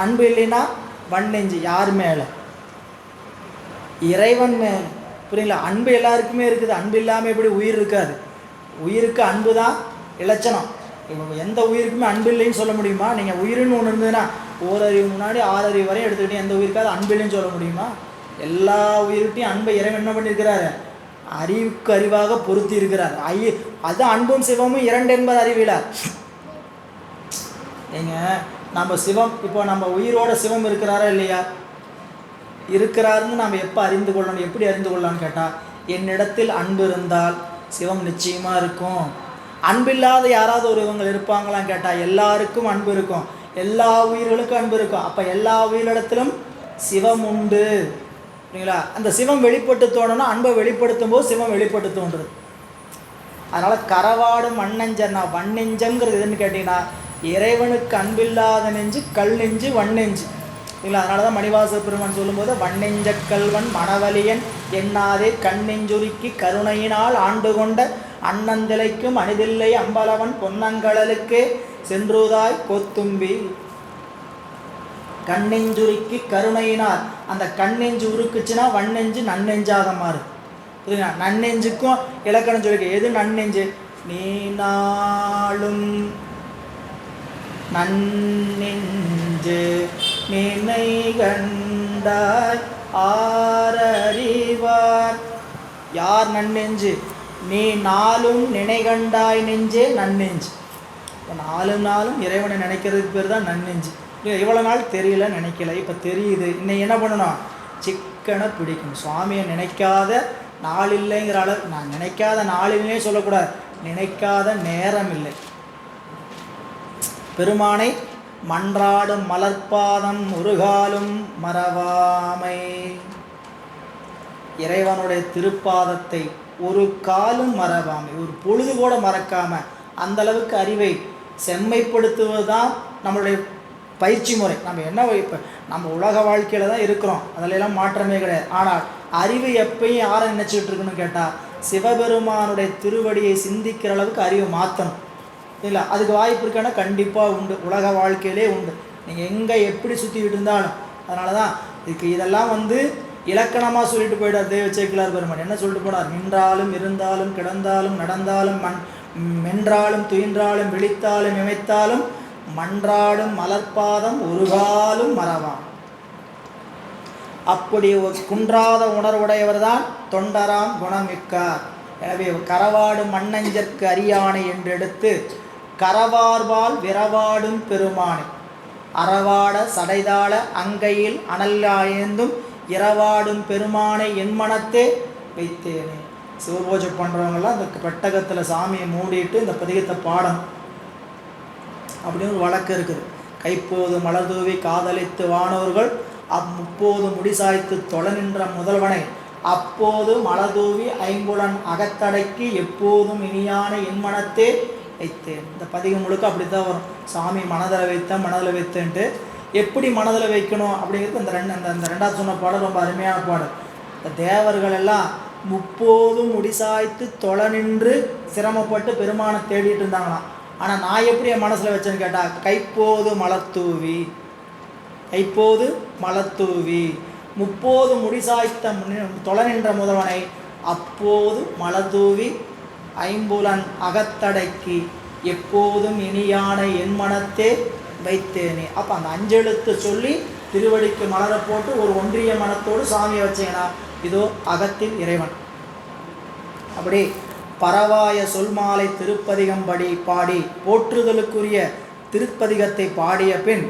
அன்பு இல்லைன்னா வண்ணெஞ்சு. யார் மேலே? இறைவன் மேலே. புரியுங்களா? அன்பு எல்லாருக்குமே இருக்குது. அன்பு இல்லாமல் எப்படி உயிர் இருக்காது? உயிருக்கு அன்பு தான் இலட்சணம். இப்போ எந்த உயிருக்குமே அன்பு இல்லைன்னு சொல்ல முடியுமா? நீங்கள் உயிர்னு ஒன்று இருந்ததுன்னா ஓரறிவு முன்னாடி 6 அறிவு வரையும் எடுத்துக்கிட்டே எந்த உயிருக்காவது அன்பு இல்லைன்னு சொல்ல முடியுமா? எல்லா உயிருக்கிட்டையும் அன்பை இறைவன் என்ன பண்ணியிருக்கிறாரு? அறிவுக்கு அறிவாக பொருத்தி இருக்கிறார். அது அன்பும் சிவமும் 2 என்பது அறிவிலார். நீங்கள் நம்ம சிவம், இப்போ நம்ம உயிரோட சிவம் இருக்கிறாரா இல்லையா? இருக்கிறாருன்னு நம்ம எப்போ அறிந்து கொள்ளணும்? எப்படி அறிந்து கொள்ளலான்னு கேட்டால், என்னிடத்தில் அன்பு இருந்தால் சிவம் நிச்சயமாக இருக்கும். அன்பில்லாத யாராவது இவங்க இருப்பாங்களான்னு கேட்டால் எல்லாருக்கும் அன்பு இருக்கும், எல்லா உயிர்களுக்கும் அன்பு இருக்கும். அப்போ எல்லா உயிரிடத்திலும் சிவம் உண்டு. சரிங்களா? அந்த சிவம் வெளிப்பட்டு தோணுன்னா அன்பை வெளிப்படுத்தும் போது சிவம் வெளிப்பட்டு தோன்றுறது. அதனால் கரவாடும் மண்ணஞ்சன்னா வண்ணெஞ்சங்கிறது எதுன்னு கேட்டிங்கன்னா, இறைவனுக்கு அன்பில்லாத நெஞ்சு கல் நெஞ்சு வண்ணெஞ்சு. இல்லை, அதனால தான் மணிவாச பெருமான் சொல்லும்போது வண்ணெஞ்ச கல்வன் மணவலியன் எண்ணாதே கண்ணெஞ்சுருக்கி கருணையினால் ஆண்டு கொண்ட அண்ணந்திலைக்கும் அணிதில்லை அம்பலவன் பொன்னங்கடலுக்கே சென்றுதாய் கோத்தும்பி. கண்ணெஞ்சுருக்கி கருணையினால், அந்த கண்ணெஞ்சு உருக்குச்சுன்னா வண்ணெஞ்சு நன்னெஞ்சாக மாறு. புரியுங்களா? நன்னெஞ்சுக்கும் இலக்கணம் சொல்லிக்க. எது நன்னெஞ்சு? நீ நாளும் நன்னெஞ்சு நினை கண்டாய் ஆரறிவார். யார் நன்னெஞ்சு? நீ நாளும் நினை கண்டாய் நெஞ்சே நன்னெஞ்சு. இப்போ நாளும் இறைவனை நினைக்கிறதுக்கு பேர் தான் நன்னெஞ்சு. இவ்வளோ நாள் தெரியல, நினைக்கல, இப்போ தெரியுது. இன்னைக்கு என்ன பண்ணணும்? சிக்கனை பிடிக்கணும். சுவாமியை நினைக்காத நாள் இல்லைங்கிற அளவு. நான் நினைக்காத நாள் இல்லையே சொல்லக்கூடாது, நினைக்காத நேரம் இல்லை. பெருமானை மன்றாடும் மலர்பாதம் ஒருகாலும் மறவாமை. இறைவனுடைய திருப்பாதத்தை ஒரு காலும் மறவாமை, ஒரு பொழுது கூட மறக்காம அந்த அளவுக்கு அறிவை செம்மைப்படுத்துவது தான் நம்மளுடைய பயிற்சி முறை. நம்ம என்ன இப்போ நம்ம உலக வாழ்க்கையில் தான் இருக்கிறோம், அதிலெல்லாம் மாற்றமே கிடையாது. ஆனால் அறிவு எப்பயும் யாரை நினச்சிக்கிட்டு இருக்குன்னு கேட்டால், சிவபெருமானுடைய திருவடியை சிந்திக்கிற அளவுக்கு அறிவை மாற்றணும். இல்லை, அதுக்கு வாய்ப்பு இருக்கானா? கண்டிப்பாக உண்டு. உலக வாழ்க்கையிலே உண்டு. நீங்கள் எங்கே எப்படி சுற்றிக்கிட்டு இருந்தாலும். அதனால தான் இதுக்கு இதெல்லாம் இலக்கணமாக சொல்லிட்டு போயிட்டார் தெய்வ சேக்கிழார் பெருமான். என்ன சொல்லிட்டு போனார்? நின்றாலும் இருந்தாலும் கிடந்தாலும் நடந்தாலும் மென்றாலும் துயின்றாலும் விழித்தாலும் இமைத்தாலும் மன்றாடும் மலர்பாதம் ஒரு காலும் மறவாம். அப்படி ஒரு குன்றாத உணர்வுடையவர் தான் தொண்டராம் குணமிக்கார். எனவே கரவாடும் மண்ணஞ்சற்கு அரியானை என்று எடுத்து கரவார்பால் விரவாடும் பெருமானை அறவாட சடைதாள அங்கையில் அனல்லாயேந்தும் இரவாடும் பெருமானை என் மனத்தே வைத்தேனே. சிவபூஜை பண்ணுறவங்கெல்லாம் இந்த பெட்டகத்தில் சாமியை மூடிட்டு இந்த பதிகத்தை பாடணும் அப்படின்னு ஒரு வழக்கு இருக்குது. கைப்போது மலர்தூவி காதலித்து வானோர்கள் முப்போது முடிசாய்த்து தொழ நின்ற முதல்வனை அப்போது மலர்தூவி ஐம்புலன் அகத்தடக்கி எப்போதும் இனியான என் மனத்தே வைத்தேன். இந்த பதிகம் முழுக்க அப்படி தான் வரும். சாமி மனதில் வைத்தேன்ட்டு எப்படி மனதில் வைக்கணும் அப்படிங்கிறது அந்த ரெண்டாவது சொன்ன பாடல் ரொம்ப அருமையான பாடல். இந்த தேவர்கள் எல்லாம் முப்போதும் முடிசாய்த்து தொழ நின்று சிரமப்பட்டு பெருமானை தேடிட்டு இருந்தாங்களாம். ஆனால் நான் எப்படி என் மனசில் வச்சேன்னு கேட்டால் கைப்போது மலர்தூவி முப்போது முடிசாய்த்த தொழ நின்ற முதல்வனை அப்போது மலர்தூவி ஐம்புலன் அகத்தடக்கி எப்போதும் இனியான என் மனத்தே வைத்தேனே. அப்போ அந்த அஞ்செழுத்து சொல்லி திருவடிக்கு மலரை போட்டு ஒரு ஒன்றிய மனத்தோடு சாமியை வச்சீங்கன்னா இதோ அகத்தில் இறைவன். அப்படி பரவாய சொல்மாலை திருப்பதிகம் பாடி போற்றுதலுக்குரிய திருப்பதிகத்தை பாடிய பின்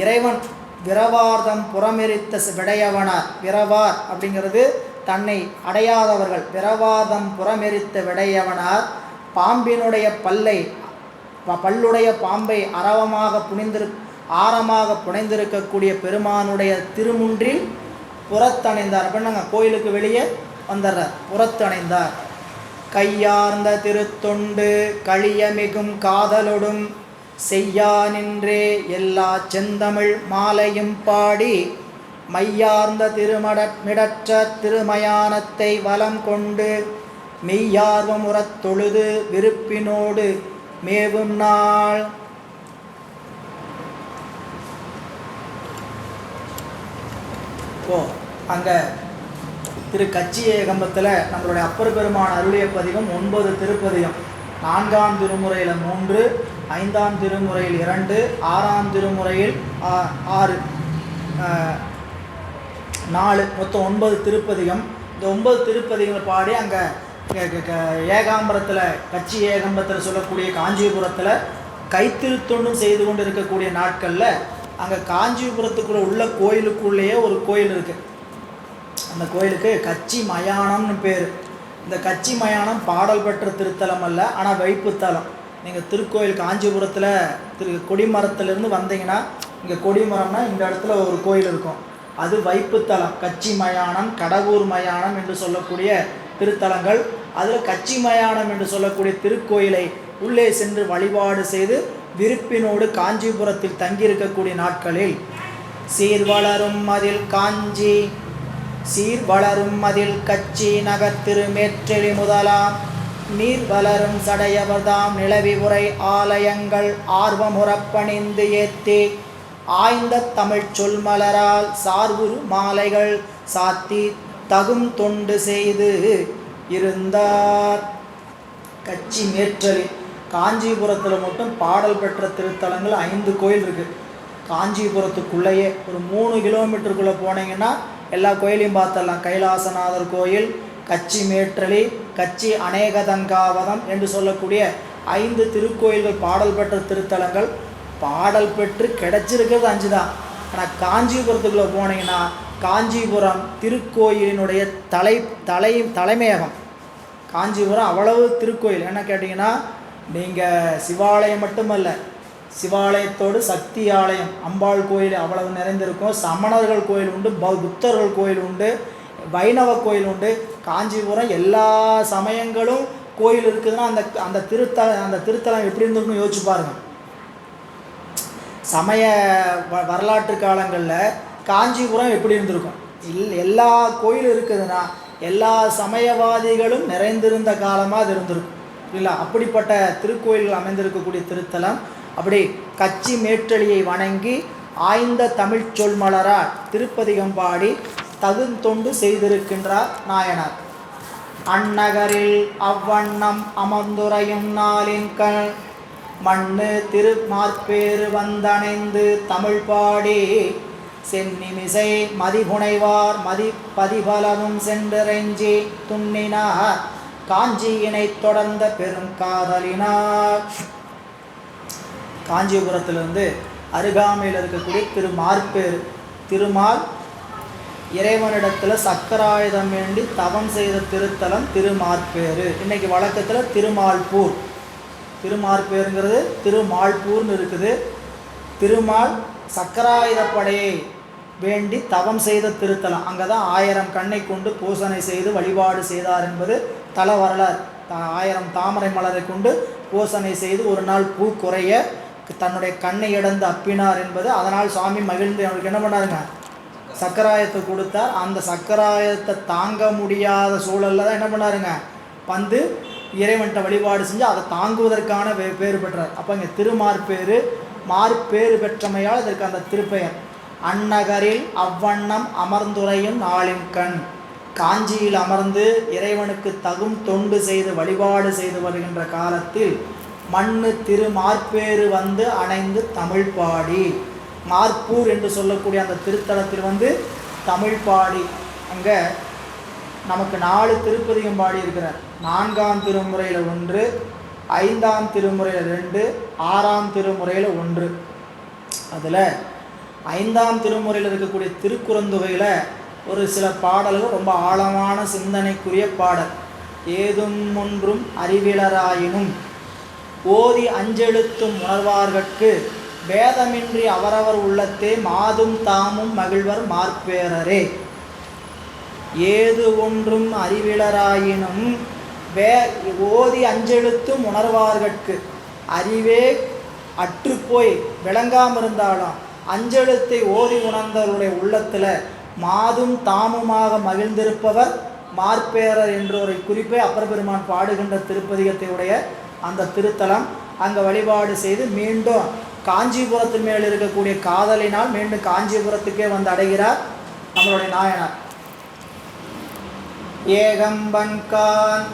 இறைவன் விரவார்தம் புறமெரித்த விடையவனார். விரவார் அப்படிங்கிறது தன்னை அடையாதவர்கள். விரவாதம் புறமெரித்த விடையவனார் பாம்பினுடைய பல்லுடைய பாம்பை ஆரமாக புனைந்திருக்கக்கூடிய பெருமானுடைய திருமுன்றில் புறத்தணைந்தார். அப்படின்னாங்க கோயிலுக்கு வெளியே வந்துடுறார், புறத்தணைந்தார். கையார்ந்த திருத்தொண்டு கழியமிகும் காதலொடும் செய்யா நின்றே எல்லா செந்தமிழ் மாலையும் பாடி மையார்ந்த திருமிடற்ற திருமயானத்தை வலம் கொண்டு மெய்யார்வம் உறத் தொழுது விருப்பினோடு மேவும் நாள். அங்கே திரு கச்சியேகம்பத்தில் நம்மளுடைய அப்பர் பெருமான் அருளிய பதிகம் 9 திருப்பதிகம். 4ஆம் திருமுறையில் 3, 5ஆம் திருமுறையில் 2, 6ஆம் திருமுறையில் 6, 4, மொத்தம் 9 திருப்பதிகம். இந்த 9 திருப்பதிகளை பாடி அங்கே ஏகாம்பரத்தில் கச்சி ஏகம்பரத்தில் சொல்லக்கூடிய காஞ்சிபுரத்தில் கைத்திருத்தொண்டும் செய்து கொண்டு இருக்கக்கூடிய நாட்களில் அங்கே காஞ்சிபுரத்துக்குள்ளே உள்ள கோயிலுக்குள்ளேயே ஒரு கோயில் இருக்குது. அந்த கோயிலுக்கு கச்சி மயானம்னு பேர். இந்த கச்சி மயானம் பாடல் பெற்ற திருத்தலம் அல்ல, ஆனால் வைப்புத்தலம். நீங்கள் திருக்கோயில் காஞ்சிபுரத்தில் கொடிமரத்துலேருந்து வந்தீங்கன்னா இங்கே கொடிமரம்னா இந்த இடத்துல ஒரு கோயில் இருக்கும், அது வைப்புத்தலம். கச்சி மயானம், கடவுர் மயானம் என்று சொல்லக்கூடிய திருத்தலங்கள். அதில் கச்சி மயானம் என்று சொல்லக்கூடிய திருக்கோயிலை உள்ளே சென்று வழிபாடு செய்து விருப்பினோடு காஞ்சிபுரத்தில் தங்கியிருக்கக்கூடிய நாட்களில் சீர் வளரும் அதில் கச்சி நகர் திருமேற்றெளி முதலாம் நீர் வளரும் சடையவர்தாம் நிலவி உரை ஆலயங்கள் ஆர்வமுறப்பணிந்து ஏத்தி ஆய்ந்த தமிழ் சொல்மலரால் சார்வுரு மாலைகள் சாத்தி தகும் தொண்டு செய்து இருந்தார். கச்சி மேற்றலி காஞ்சிபுரத்தில் மட்டும் பாடல் பெற்ற திருத்தலங்கள் 5 கோயில் இருக்குது. காஞ்சிபுரத்துக்குள்ளேயே ஒரு 3 கிலோமீட்டருக்குள்ளே போனீங்கன்னா எல்லா கோயிலையும் பார்த்துடலாம். கைலாசநாதர் கோயில், கச்சி மேற்றலி, கச்சி அநேகதங்காவதம் என்று சொல்லக்கூடிய 5 திருக்கோயில்கள் பாடல் பெற்ற திருத்தலங்கள். பாடல் பெற்று கிடைச்சிருக்கிறது 5 தான். ஆனால் காஞ்சிபுரத்துக்குள்ளே போனீங்கன்னா காஞ்சிபுரம் திருக்கோயிலினுடைய தலைமையகம். காஞ்சிபுரம் அவ்வளவு திருக்கோயில். என்ன கேட்டிங்கன்னா நீங்கள் சிவாலயம் மட்டுமல்ல, சிவாலயத்தோடு சக்தி ஆலயம் அம்பாள் கோயில் அவ்வளவு நிறைந்திருக்கும். சமணர்கள் கோயில் உண்டு, புத்தர்கள் கோயில் உண்டு, வைணவ கோயில் உண்டு. காஞ்சிபுரம் எல்லா சமயங்களும் கோயில் இருக்குதுன்னா அந்த திருத்தலம் எப்படி இருந்திருக்குன்னு யோசிச்சு பாருங்கள். சமய வரலாற்று காலங்களில் காஞ்சிபுரம் எப்படி இருந்திருக்கும்? எல்லா கோயிலும் இருக்குதுன்னா எல்லா சமயவாதிகளும் நிறைந்திருந்த காலமாக அது இருந்திருக்கும் இல்லை? அப்படிப்பட்ட திருக்கோயில்கள் அமைந்திருக்கக்கூடிய திருத்தலம். அப்படி கச்சி மேற்றலியை வணங்கி ஆய்ந்த தமிழ் சொல் மலரால் திருப்பதிகம் பாடி தகுந்தொண்டு செய்திருக்கின்றார் நாயனார். அந்நகரில் அவ்வண்ணம் அமர்ந்துரையும் நாளின் கண் மண்ணு திருமார்பேறு வந்தணைந்து தமிழ் பாடி சென்னிமிசை மதிபுனைவார் பதிபலமும் சென்றிறைஞ்சி துண்ணினார் காஞ்சியினை தொடர்ந்த பெரும் காதலினார். காஞ்சிபுரத்திலிருந்து அருகாமையில் இருக்கக்கூடிய திருமார்பேறு, திருமால் இறைவனிடத்தில் சக்கராயுதம் வேண்டி தவம் செய்த திருத்தலம் திருமார்பேறு. இன்றைக்கி வழக்கத்தில் திருமால்பூர், திருமார்பேருங்கிறது திருமால்பூர்னு இருக்குது. திருமால் சக்கராயுதப்படையை வேண்டி தவம் செய்த திருத்தலம். அங்கே தான் 1000 கண்ணை கொண்டு பூசனை செய்து வழிபாடு செய்தார் என்பது தல வரலாறு. 1000 தாமரை மலரை கொண்டு பூசனை செய்து ஒரு நாள் பூ குறைய தன்னுடைய கண்ணை இடந்து அப்பினார் என்பது. அதனால் சுவாமி மகிழ்ந்து அவருக்கு என்ன பண்ணாருங்க, சக்கராயத்தை கொடுத்தார். அந்த சக்கராயத்தை தாங்க முடியாத சூழலில் தான் என்ன பண்ணாருங்க, வந்து இறைவன்கிட்ட வழிபாடு செஞ்சு அதை தாங்குவதற்கான பேறு பெற்றார். அப்போ இங்கே திருமார்பேறு மார்பேறு பெற்றமையால் இதற்கு அந்த திருப்பெயர். அந்நகரில் அவ்வண்ணம் அமர்ந்துரையும் நாளின் கண். காஞ்சியில் அமர்ந்து இறைவனுக்கு தகும் தொண்டு செய்து வழிபாடு செய்து வருகின்ற காலத்தில் மண்ணு திருமார்பேறு வந்து அணைந்து தமிழ் பாடி. மார்பூர் என்று சொல்லக்கூடிய அந்த திருத்தலத்தில் வந்து தமிழ் பாடி. அங்கே நமக்கு 4 திருப்பதிகம் பாடி இருக்கிறார். 4ஆம் திருமுறையில் 1, 5ஆம் திருமுறையில் 2, 6ஆம் திருமுறையில் 1. அதில் 5ஆம் திருமுறையில் இருக்கக்கூடிய திருக்குறந்துகையில் ஒரு சில பாடல்கள் ரொம்ப ஆழமான சிந்தனைக்குரிய பாடல். ஏதும் ஒன்றும் அறிவிலராயினும் ஓதி அஞ்செழுத்தும் உணர்வார்கட்கு வேதமின்றி அவரவர் உள்ளத்தே மாதும் தாமும் மகிழ்வர் மார்பேரரே. ஏது ஒன்றும் அறிவிலராயினும் ஓதி அஞ்செழுத்தும் உணர்வார்கட்கு, அறிவே அற்றுப்போய் விளங்காமல் இருந்தாலும் அஞ்செழுத்தை ஓதி உணர்ந்தவருடைய உள்ளத்தில் மாதும் தாமுமாக மகிழ்ந்திருப்பவர் மார்பேரர் என்ற ஒரு குறிப்பை அப்பர் பெருமான் பாடுகின்ற திருப்பதிகத்தை உடைய அந்த திருத்தலம். அங்கே வழிபாடு செய்து மீண்டும் காஞ்சிபுரத்தின் மேல் இருக்கக்கூடிய காதலினால் மீண்டும் காஞ்சிபுரத்துக்கே வந்து அடைகிறார் நம்மளுடைய நாயனார். ஏகம்பன்கான்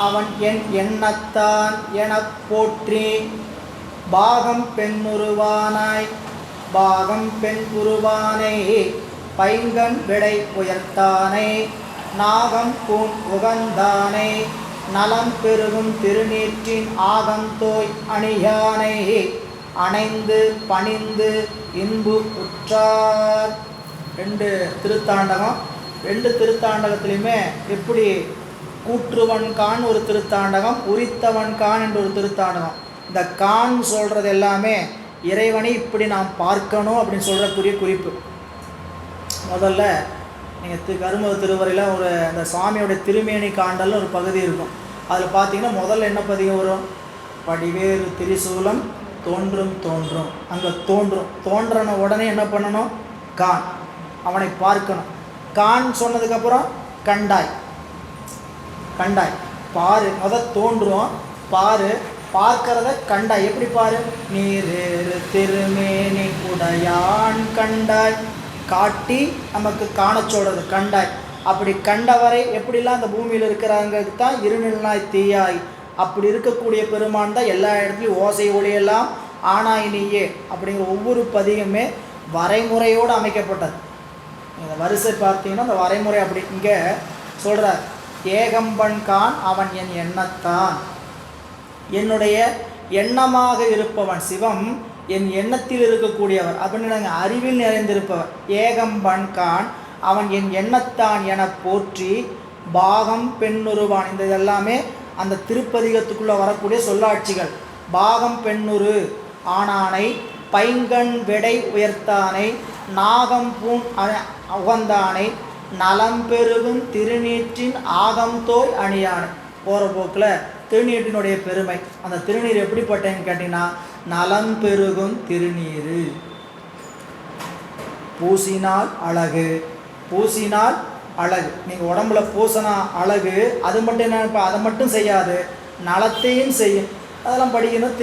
அவன் என் எண்ணத்தான் எனப் போற்றி பாகம் பெண்ணுருவானாய் பாகம் பெண் உருவானை பைங்கண் விடை உயர்த்தானை நாகம் பூன் உகந்தானை நலம் பெருகும் திருநீற்றின் ஆகந்தோய் அணியானை அணைந்து பணிந்து இன்பு உற்றார். 2 திருத்தாண்டகம். 2 திருத்தாண்டகத்திலையுமே எப்படி கூற்றுவன்கான் ஒரு திருத்தாண்டகம், உரித்தவன்கான் என்ற ஒரு திருத்தாண்டகம். இந்த கான் சொல்கிறது எல்லாமே இறைவனை இப்படி நாம் பார்க்கணும் அப்படின்னு சொல்கிறக்குரிய குறிப்பு. முதல்ல நீங்கள் கருமத திருவரையில் ஒரு அந்த சுவாமியோடைய திருமேனி காண்டல்னு ஒரு பகுதி இருக்கும். அதில் பார்த்தீங்கன்னா முதல்ல என்ன பதிகம் வரும், படிவேறு திரிசூலம் தோன்றும் தோன்றும். அங்கே தோன்றும், தோன்றன உடனே என்ன பண்ணணும், கான், அவனை பார்க்கணும். கான் சொன்னதுக்கப்புறம் கண்டாய், கண்டாய் பாரு. தோன்றும் பாரு, பார்க்கிறத கண்டாய். எப்படி பாரு, நீரேறு திருமேனி உடையான் கண்டாய், காட்டி நமக்கு காண சொல்றது கண்டாய். அப்படி கண்டவரை எப்படிலாம் அந்த பூமியில் இருக்கிறாங்களுக்கு தான் இருநிலாய் தீயாய். அப்படி இருக்கக்கூடிய பெருமான் தான் எல்லா இடத்துலையும் ஓசை ஒளியெல்லாம் ஆனாய் நீயே அப்படிங்கிற ஒவ்வொரு பதிகமே வரைமுறையோடு அமைக்கப்பட்டது. இந்த வரிசை பார்த்தீங்கன்னா அந்த வரைமுறை அப்படி இங்கே சொல்கிறார். ஏகம்பன்கான் அவன் என் எண்ணத்தான், என்னுடைய எண்ணமாக இருப்பவன் சிவம் என் எண்ணத்தில் இருக்கக்கூடியவர் அப்படின்னு நாங்கள் அறிவில் நிறைந்திருப்பவர். ஏகம்பன்கான் அவன் என் எண்ணத்தான் என போற்றி பாகம் பெண்ணுருவான். இந்த இதெல்லாமே அந்த திருப்பதிகத்துக்குள்ளே வரக்கூடிய சொல்லாட்சிகள். பாகம் பெண்ணுரு ஆனானை பைங்கண் விடை உயர்த்தானை நாகம் பூன் உகந்தானை நலம் பெருகும் திருநீற்றின் ஆகம்தோய் அணியானை. போகிற போக்கில் திருநீற்றினுடைய பெருமை, அந்த திருநீர் எப்படிப்பட்டேன்னு கேட்டிங்கன்னா நலம் பெருகும் திருநீர். பூசினால் அழகு, பூசினால் அழகு. நீங்கள் உடம்புல பூசினா அழகு, அது மட்டும் என்ன, அதை மட்டும் செய்யாது நலத்தையும் செய்யும். அதெல்லாம் படிக்கணும்.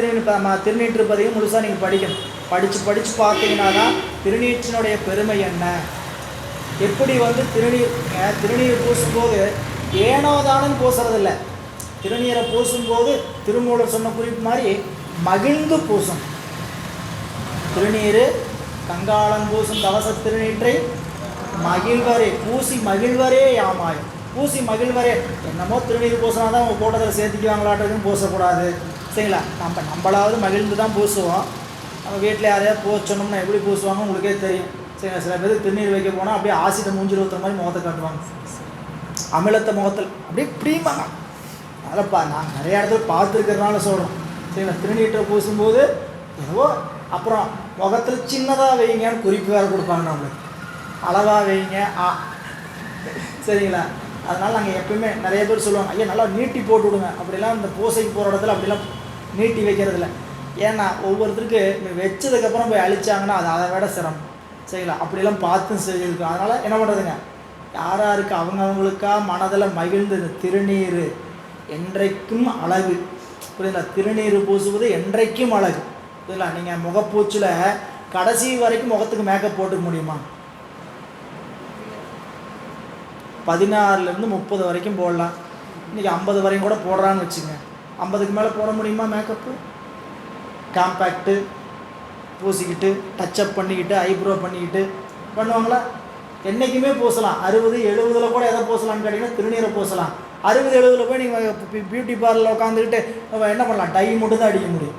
திருநீற்று பதிகம் முழுசாக நீங்கள் படிக்கணும். படித்து பார்த்தீங்கன்னா தான் திருநீற்றினுடைய பெருமை என்ன. எப்படி வந்து திருநீர் பூசும்போது ஏனோதானு பூசுறதில்லை. திருநீரை பூசும்போது திருமூலர் சொன்ன குறிப்பு மாதிரி மகிழ்ந்து பூசும். திருநீர் கங்காளம் பூசும் கவச திருநீற்றை மகிழ்வரே பூசி மகிழ்வரே யாமாய். பூசி மகிழ்வரே. என்னமோ திருநீர் பூசினா தான் உங்கள் கூட்டத்தில் சேர்த்துக்குவாங்களாட்டதுன்னு பூசக்கூடாது, சரிங்களா? நம்மளாவது மகிழ்ந்து தான் பூசுவோம். நம்ம வீட்டில் யாரையாவது பூச சொன்னோம்னா எப்படி பூசுவாங்க உங்களுக்கே தெரியும், சரிங்களா? சில பேர் திருநீர் வைக்க போனால் அப்படியே ஆசிட்ட மூஞ்சில் ஊற்றுற மாதிரி முகத்தை காட்டுவாங்க, அமிலத்தை முகத்தில் அப்படியே இப்படிம்பாங்க. அதப்பா நான் நிறைய இடத்துல பார்த்துருக்கிறதுனால சொல்கிறோம், சரிங்களா? திருநீற்றை பூசும்போது ஏதோ அப்புறம் முகத்தில் சின்னதாக வைங்கன்னு குறிப்பு வேறு கொடுப்பாங்க நம்மளுக்கு. அளவாக வைங்க சரிங்களா. அதனால் நாங்கள் எப்பயுமே நிறைய பேர் சொல்லுவாங்க, ஐயா நல்லா நீட்டி போட்டு விடுங்க. அப்படிலாம் இந்த பூசைக்கு போகிற இடத்துல அப்படிலாம் நீட்டி வைக்கிறதில்ல. ஏன்னா ஒவ்வொருத்தருக்கு வச்சதுக்கப்புறம் போய் அழிச்சாங்கன்னா அது அதை விட சிரமம் சரிங்களா. அப்படிலாம் பார்த்து செஞ்சுருக்கோம். அதனால் என்ன பண்ணுறதுங்க, யாராருக்கு அவங்கவுங்களுக்கா மனதில் மகிழ்ந்து இந்த திருநீர் என்றைக்கும் அழகு புரியுதுங்களா. திருநீர் பூசுவது என்றைக்கும் அழகு புரியுதுங்களா. நீங்கள் முகப்பூச்சில் கடைசி வரைக்கும் முகத்துக்கு மேக்கப் போட்டுக்க முடியுமா? 16லேருந்து 30 வரைக்கும் போடலாம். இன்றைக்கி 50 வரைக்கும் கூட போடுறான்னு வச்சுங்க. 50க்கு மேலே போட முடியுமா மேக்கப்பு? காம்பேக்டு பூசிக்கிட்டு டச்சப் பண்ணிக்கிட்டு ஐப்ரோ பண்ணிக்கிட்டு பண்ணுவாங்களா? என்றைக்குமே பூசலாம். 60 70 கூட எதை பூசலான்னு கேட்டிங்கன்னா திருநீரை பூசலாம். 60 70 போய் நீங்கள் பியூட்டி பார்லரில் உட்காந்துக்கிட்டு என்ன பண்ணலாம், டை மட்டும் தான் அடிக்க முடியும்,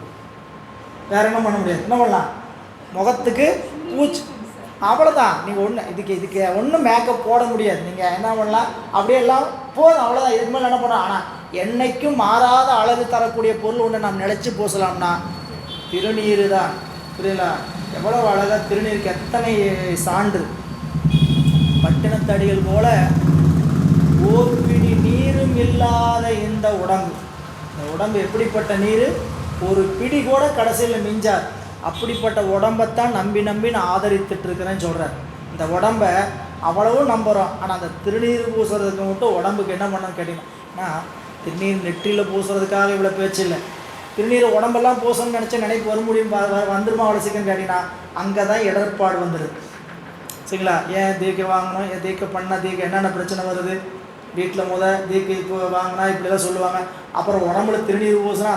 வேறு என்ன பண்ண முடியாது. என்ன பண்ணலாம், முகத்துக்கு பூச்சி அவ்வளோதான். நீங்கள் இதுக்கு ஒன்றும் மேக்கப் போட முடியாது. நீங்கள் என்ன பண்ணலாம், அப்படியே எல்லாம் போதும், அவ்வளோதான். இதுக்கு மேலே என்ன பண்ணலாம். ஆனால் என்றைக்கும் மாறாத அழகு தரக்கூடிய பொருள் ஒன்று நாம் நினச்சி பூசலாம்னா திருநீர் தான் புரியல. எவ்வளோ அழகாக திருநீருக்கு எத்தனை சான்று. பட்டினத்தடிகள் போல ஒரு பிடி நீரும் இல்லாத இந்த உடம்பு எப்படிப்பட்ட நீர், ஒரு பிடி கூட கடைசியில் மிஞ்சார். அப்படிப்பட்ட உடம்பைத்தான் நம்பி நான் ஆதரித்துட்டு இருக்கிறேன்னு சொல்கிறார். இந்த உடம்பை அவ்வளவும் நம்புகிறோம். ஆனால் அந்த திருநீர் பூசுறதுக்கு மட்டும் உடம்புக்கு என்ன பண்ணணும்னு கேட்டிங்கன்னா, திருநீர் நெற்றியில் பூசுறதுக்காக இவ்வளோ பேச்சு இல்லை. திருநீர் உடம்பெல்லாம் பூசணும்னு நினைப்பு வர முடியும் வந்துருமா அவ்வளோ சீக்கிரம் கேட்டிங்கன்னா அங்கே தான் இடர்பாடு வந்துடுது சரிங்களா. ஏன் தீக்கை வாங்கணும், ஏன் தீக்கை பண்ணால் தீக்கை என்னென்ன பிரச்சனை வருது, வீட்டில் தீக்கை இப்போ வாங்கினா இப்படிலாம் சொல்லுவாங்க. அப்புறம் உடம்புல திருநீர் பூசினா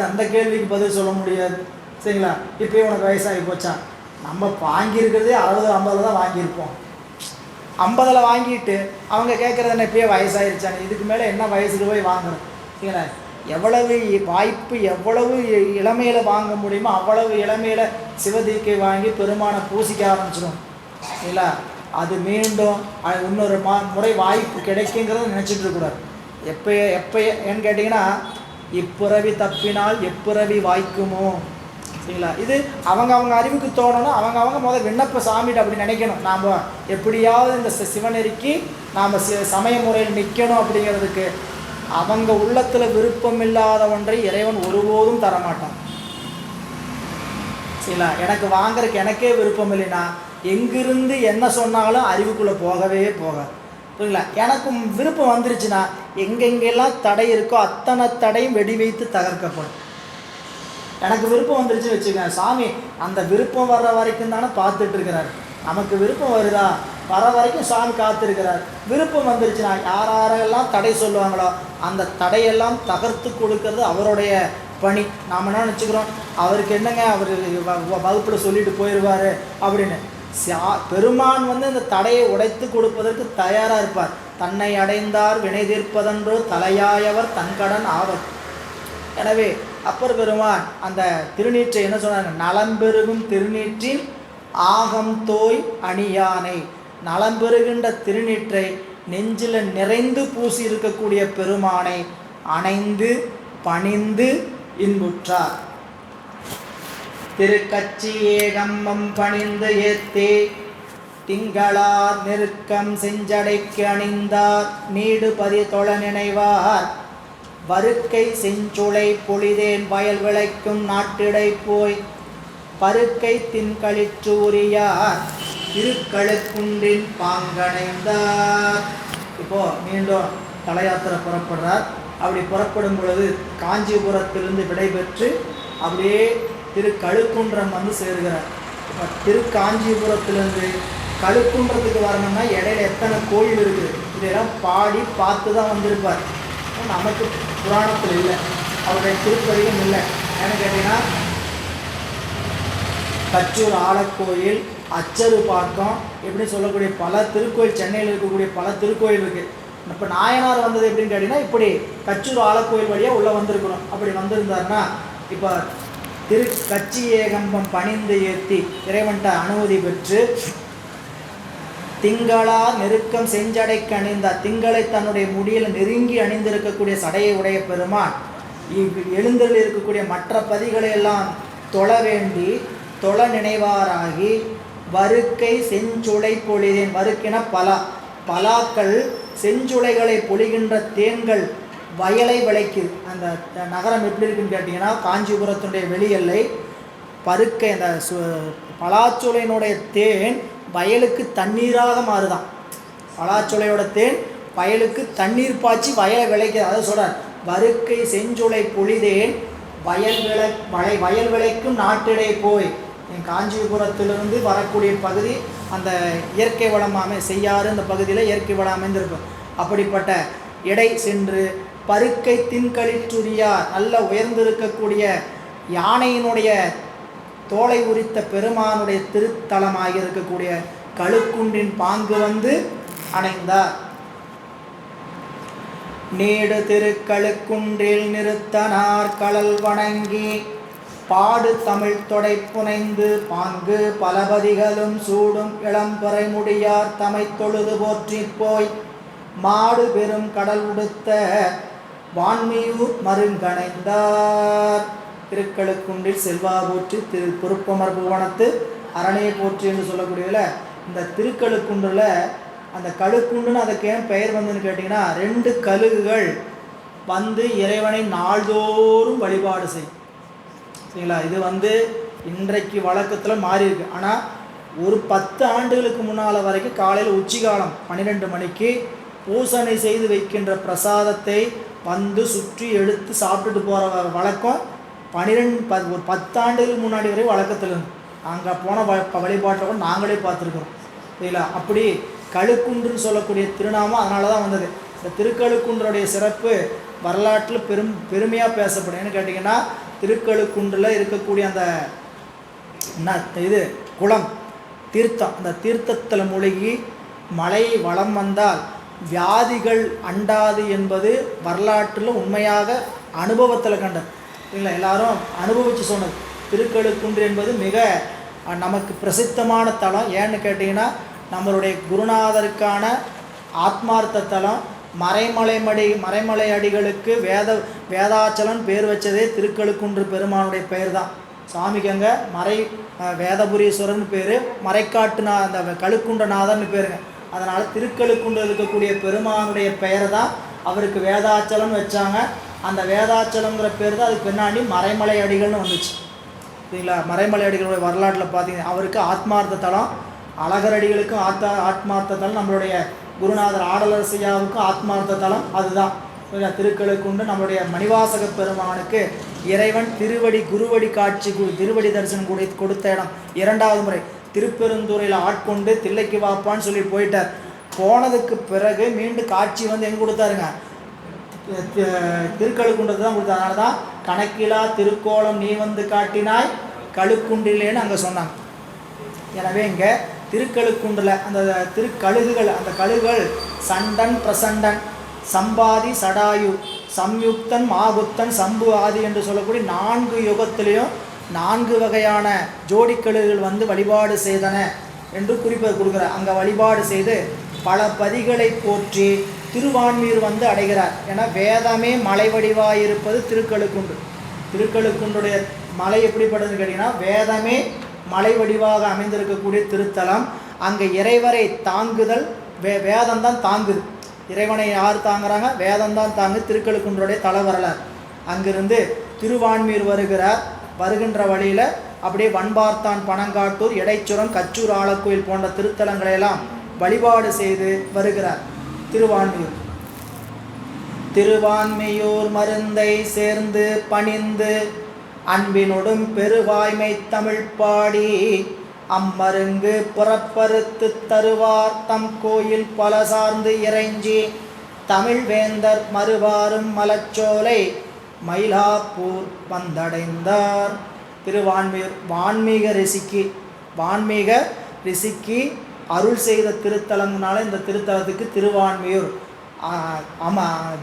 அந்த கேள்விக்கு பதில் சொல்ல முடியாது சரிங்களா. இப்போயே உனக்கு வயசாகி போச்சா, நம்ம வாங்கியிருக்கிறதே 60 50 தான் வாங்கியிருப்போம். 50 வாங்கிட்டு அவங்க கேட்குறது என்ன, இப்போயே வயசாகிருச்சாங்க, இதுக்கு மேலே என்ன வயசுக்கு போய் வாங்கணும் சரிங்களா. எவ்வளவு வாய்ப்பு எவ்வளவு இளமையில் வாங்க முடியுமோ அவ்வளவு இளமையில் சிவதீக்கை வாங்கி பெருமானை பூசிக்க ஆரம்பிச்சிடும் இல்லை. அது மீண்டும் இன்னொரு முறை வாய்ப்பு கிடைக்குங்கிறத நினச்சிட்டு இருக்கக்கூடாது. எப்போ ஏன்னு கேட்டிங்கன்னா, இப்புறவி தப்பினால் எப்புறவி வாய்க்குமோ சரிங்களா. இது அவங்க அறிவுக்கு தோணணும். அவங்க முதல் விண்ணப்ப சாமிட்டு அப்படி நினைக்கணும். நாம் எப்படியாவது இந்த சிவநெறிக்கு நாம் சமய முறையில் நிற்கணும் அப்படிங்கிறதுக்கு அவங்க உள்ளத்தில் விருப்பம் இல்லாத ஒன்றை இறைவன் ஒருபோதும் தரமாட்டான் சரிங்களா. எனக்கு வாங்குறதுக்கு எனக்கே விருப்பம் இல்லைன்னா எங்கிருந்து என்ன சொன்னாலும் அறிவுக்குள்ளே போகவே போகாது புரியுங்களா. எனக்கும் விருப்பம் வந்துருச்சுன்னா எங்கெங்கெல்லாம் தடை இருக்கோ அத்தனை தடையும் வெடி வைத்து தகர்க்கப்படும். எனக்கு விருப்பம் வந்துருச்சு வச்சுக்கேன், சாமி அந்த விருப்பம் வர்ற வரைக்கும் தானே பார்த்துட்டு இருக்கிறார். நமக்கு விருப்பம் வருதா, வர வரைக்கும் சாமி காத்திருக்கிறார். விருப்பம் வந்துருச்சுன்னா யாரெல்லாம் தடை சொல்லுவாங்களோ அந்த தடையெல்லாம் தகர்த்து கொடுக்கறது அவருடைய பணி. நாம் என்ன நினச்சிக்கிறோம், அவருக்கு என்னங்க அவர் வகுப்பில் சொல்லிட்டு போயிடுவார் அப்படின்னு. பெருமான் இந்த தடையை உடைத்து கொடுப்பதற்கு தயாராக இருப்பார். தன்னை அடைந்தார் வினை தீர்ப்பதென்றோ தலையாயவர் தன்கடன் ஆவர். எனவே அப்பர் பெருமான் அந்த திருநீற்றை என்ன சொன்னாங்க, நலம்பெருகும் திருநீற்றில் ஆகம் தோய் அணியானை. நலம்பெறுகின்ற திருநீற்றை நெஞ்சில் நிறைந்து பூசி இருக்கக்கூடிய பெருமானை அணைந்து பணிந்து இன்புற்றார். திருக்கச்சி ஏகம்பம் பணிந்து ஏத்தே திங்களார் நெருக்கம் செஞ்சடைக்கு அணிந்தார் நீடு பதி தொழ நினைவார். வருக்கை செஞ்சுளை பொழிதேன் வயல் விளைக்கும் நாட்டிடை போய் பருக்கை தின்களிற்று உரியார் திருக்களுக்குன்றின் பாங்கடைந்தார். இப்போது மீண்டும் தல யாத்திரை புறப்படுறார். அப்படி புறப்படும் பொழுது காஞ்சிபுரத்திலிருந்து விடைபெற்று அப்படியே திருக்கழுக்குன்றம் சேர்கிறார். இப்போ திருக்காஞ்சிபுரத்திலிருந்து கழுக்குன்றத்துக்கு வரணும்னா இடையில எத்தனை கோயில் இருக்குது, இதெல்லாம் பாடி பார்த்து தான் வந்திருப்பார். நமக்கு புராணத்தில் இல்லை, அவருடைய திருப்பதியும் இல்லை. ஏன்னு கேட்டிங்கன்னா கச்சூர் ஆலக்கோயில், அச்சருப்பாக்கம் இப்படி சொல்லக்கூடிய பல திருக்கோயில், சென்னையில் இருக்கக்கூடிய பல திருக்கோயில் இருக்குது. இப்போ நாயனார் வந்தது எப்படின்னு கேட்டிங்கன்னா இப்படி கச்சூர் ஆலக்கோயில் வழியாக உள்ளே வந்திருக்கணும். அப்படி வந்திருந்தாருன்னா இப்போ கச்சி ஏகம்பம் பணிந்து ஏற்றி இறைவன்ட்ட அனுமதி பெற்று திங்களா நெருக்கம் செஞ்சடைக்கு அணிந்தார். திங்களை தன்னுடைய முடியில் நெருங்கி அணிந்திருக்கக்கூடிய சடையை உடைய பெருமான் எழுந்தரில் இருக்கக்கூடிய மற்ற பதிகளை எல்லாம் தொழ வேண்டி தொழ நினைவாராகி வருக்கை செஞ்சுளை பொழிதேன். வருக்கின பலாக்கள் செஞ்சுளைகளை பொழிகின்ற தேன்கள் வயலை விளைக்குது. அந்த நகரம் எப்படி இருக்குன்னு கேட்டிங்கன்னா, காஞ்சிபுரத்தினுடைய வெளியெல்லை பருக்கை அந்த பலாச்சோலையினுடைய தேன் வயலுக்கு தண்ணீராக மாறுதான். பலாச்சோலையோட தேன் வயலுக்கு தண்ணீர் பாய்ச்சி வயலை விளைக்குது. அதை சொல்கிறார், வருக்கை செஞ்சுளை பொழிதேன் வயல் விளைக்கும் நாட்டிடை போய். என் காஞ்சிபுரத்திலிருந்து வரக்கூடிய பகுதி அந்த இயற்கை வளம் செய்யாறு அந்த பகுதியில் இயற்கை வளம் அமைந்திருக்கும். அப்படிப்பட்ட இடை சென்று பருக்கை தின்களிற்றுரியார், நல்ல உயர்ந்திருக்கக்கூடிய யானையினுடைய தோலை உரித்த பெருமானுடைய திருத்தலமாக இருக்கக்கூடிய கழுக்குன்றின் பாங்கு வந்து அணைந்தார். நீடு திருக்கழுக்குன்றில் நிறுத்தனார் களல் வணங்கி பாடு தமிழ் தொடை புனைந்து பாங்கு பலபதிகளும் சூடும் இளம்பறை முடியார் தமை தொழுது போற்றி போய் மாடு பெரும் கடல் உடுத்த வான்மியூர் மருங்கணைந்தார். திருக்கழுக்குன்றில் செல்வா போற்றி திரு பொறுப்பமர் புவனத்து அரணே போற்றி என்று சொல்லக்கூடியதில் இந்த திருக்கழுக்குன்றில் அந்த கழுக்குண்டுன்னு அதுக்கு ஏன் பெயர் வந்துன்னு கேட்டிங்கன்னா, 2 கழுகுகள் வந்து இறைவனை நாள்தோறும் வழிபாடு செய்யும். சரிங்களா? இது வந்து இன்றைக்கு வழக்கத்தில் மாறி இருக்கு. ஆனால் ஒரு 10 ஆண்டுகளுக்கு முன்னால் வரைக்கும் காலையில் உச்சிகாலம் 12 மணிக்கு பூசணை செய்து வைக்கின்ற பிரசாதத்தை வந்து சுற்றி எடுத்து சாப்பிட்டுட்டு போகிற வழக்கம் ஒரு 10 ஆண்டுகளுக்கு முன்னாடி வரை வழக்கத்தில் இருந்து அங்கே போன வழிபாட்டை கூட நாங்களே பார்த்துருக்கோம். சரிங்களா? அப்படி கழுக்குன்றுன்னு சொல்லக்கூடிய திருநாமம் அதனால தான் வந்தது. இந்த திருக்கழுக்குன்றுடைய சிறப்பு வரலாற்றில் பெருமையாக பேசப்படும். ஏன்னு கேட்டிங்கன்னா, திருக்கழுக்குன்றில் இருக்கக்கூடிய அந்த இது குளம் தீர்த்தம், அந்த தீர்த்தத்தில் மூழ்கி மலை வளம் வந்தால் வியாதிகள் அண்டாது என்பது வரலாற்றில் உண்மையாக அனுபவத்தில் கண்டது. இல்லை, எல்லாரும் அனுபவித்து சொன்னது. திருக்கழுக்குன்று என்பது மிக நமக்கு பிரசித்தமான தலம். ஏன்னு கேட்டிங்கன்னா, நம்மளுடைய குருநாதருக்கான ஆத்மார்த்த தலம். மறைமலை அடிகளுக்கு வேதாச்சலன் பேர் வச்சதே திருக்கழுக்குன்று பெருமானுடைய பெயர் தான். சாமிக்கு அங்கே வேதபுரீஸ்வரன் பேர், மறைக்காட்டுனா அந்த கழுக்குன்றநாதன் பேருங்க. அதனால் திருக்கழுக்குன்று இருக்கக்கூடிய பெருமானுடைய பெயர் தான் அவருக்கு வேதாச்சலம் வச்சாங்க. அந்த வேதாச்சலங்கிற பேர் தான் அதுக்கு பின்னாடி மறைமலை அடிகள்னு வந்துச்சு. சரிங்களா? மறைமலை அடிகளுடைய வரலாற்றில் பார்த்தீங்கன்னா அவருக்கு ஆத்மார்த்த தலம், அழகர் அடிகளுக்கும் ஆத்மார்த்த தலம், நம்மளுடைய குருநாதர் ஆடலரசையாவுக்கும் ஆத்மார்த்த தலம் அதுதான். திருக்கழுக்குன்று நம்மளுடைய மணிவாசக பெருமானுக்கு இறைவன் குருவடி காட்சி திருவடி தரிசனம் கொடுத்த இடம். 2வது முறை திருப்பெருந்துறையில் ஆட்கொண்டு தில்லைக்கு வாப்பான்னு சொல்லி போயிட்டார். போனதுக்கு பிறகு மீண்டும் காட்சி வந்து எங்கே கொடுத்தாருங்க? திருக்கழுக்குன்றது தான் கொடுத்தார். அதனால தான் கணக்கிலா திருக்கோலம் நீ வந்து காட்டினாய் கழுக்குன்றிலேன்னு அங்கே சொன்னாங்க. எனவே இங்கே திருக்கழுக்குன்றில் அந்த திருக்கழுகுகள், அந்த கழுகுகள் சண்டன் பிரசண்டன் சம்பாதி சடாயு சம்யுக்தன் மாகுத்தன் சம்பு ஆதி என்று சொல்லக்கூடிய 4 யுகத்திலையும் 4 வகையான ஜோடிக்கழுகுகள் வந்து வழிபாடு செய்தன என்று குறிப்பை கொடுக்குறார். அங்கே வழிபாடு செய்து பல பதிகளை போற்றி திருவான்மியூர் வந்து அடைகிறார். ஏன்னா வேதமே மலை வடிவாயிருப்பது திருக்கழுக்குன்று. திருக்கழுக்குன்றுடைய மலை எப்படிப்பட்டதுன்னு கேட்டிங்கன்னா, வேதமே மலை வடிவாக அமைந்திருக்கக்கூடிய திருத்தலம். அங்கே இறைவரை தாங்குதல் வேதம்தான் தாங்குது. இறைவனை யார் தாங்குறாங்க? வேதம்தான் தாங்கு. திருக்கழுக்குன்றுடைய தல வரலாறு. அங்கிருந்து திருவான்மியூர் வருகின்ற வழியில் அப்படியே வன்பார்த்தான், பனங்காட்டூர், எடைச்சுரம், கச்சூர் ஆலக்கோயில் போன்ற திருத்தலங்களையெல்லாம் வழிபாடு செய்து வருகிறார். திருவான்மியூர் மருந்தை சேர்ந்து பணிந்து அன்பினொடும் பெருவாய்மை தமிழ் பாடி அம்மருங்கு புறப்பருத்து தருவார் தம் கோயில் பல சார்ந்து இறைஞ்சி தமிழ் வேந்தர் மறுவாரும் மலச்சோலை மயிலாப்பூர் வந்தடைந்தார். திருவான்மியூர் வான்மீக ரிஷிக்கு அருள் செய்த திருத்தலங்கனால இந்த திருத்தலத்துக்கு திருவான்மியூர்.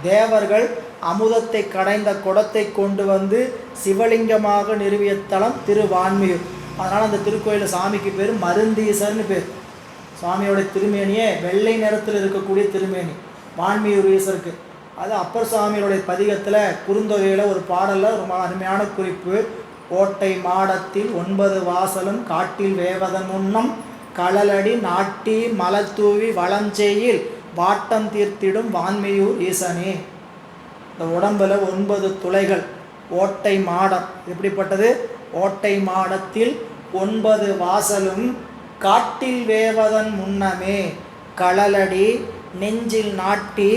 தேவர்கள் அமுதத்தை கடைந்த குடத்தை கொண்டு வந்து சிவலிங்கமாக நிறுவிய தலம் திருவான்மியூர். அதனால் அந்த திருக்கோயிலில் சாமிக்கு பேர் மருந்தீசர்னு பேர். சுவாமியோட திருமேனியே வெள்ளை நிறத்தில் இருக்கக்கூடிய திருமேனி வான்மியூர் ஈசருக்கு. அது அப்பர் சுவாமியோடைய பதிகத்தில் குறுந்தொகையில் ஒரு பாடலில் ரொம்ப அருமையான குறிப்பு. ஓட்டை மாடத்தில் 9 வாசலும் காட்டில் வேவதன் முன்னம் களலடி நாட்டி மலத்தூவி வளஞ்செய்யில் வாட்டம் தீர்த்திடும் வான்மையூர் ஈசனே. இந்த உடம்புல 9 துளைகள். ஓட்டை மாடம் எப்படிப்பட்டது? ஓட்டை மாடத்தில் 9 வாசலும் காட்டில் வேவதன் முன்னமே களலடி நெஞ்சில் நாட்டி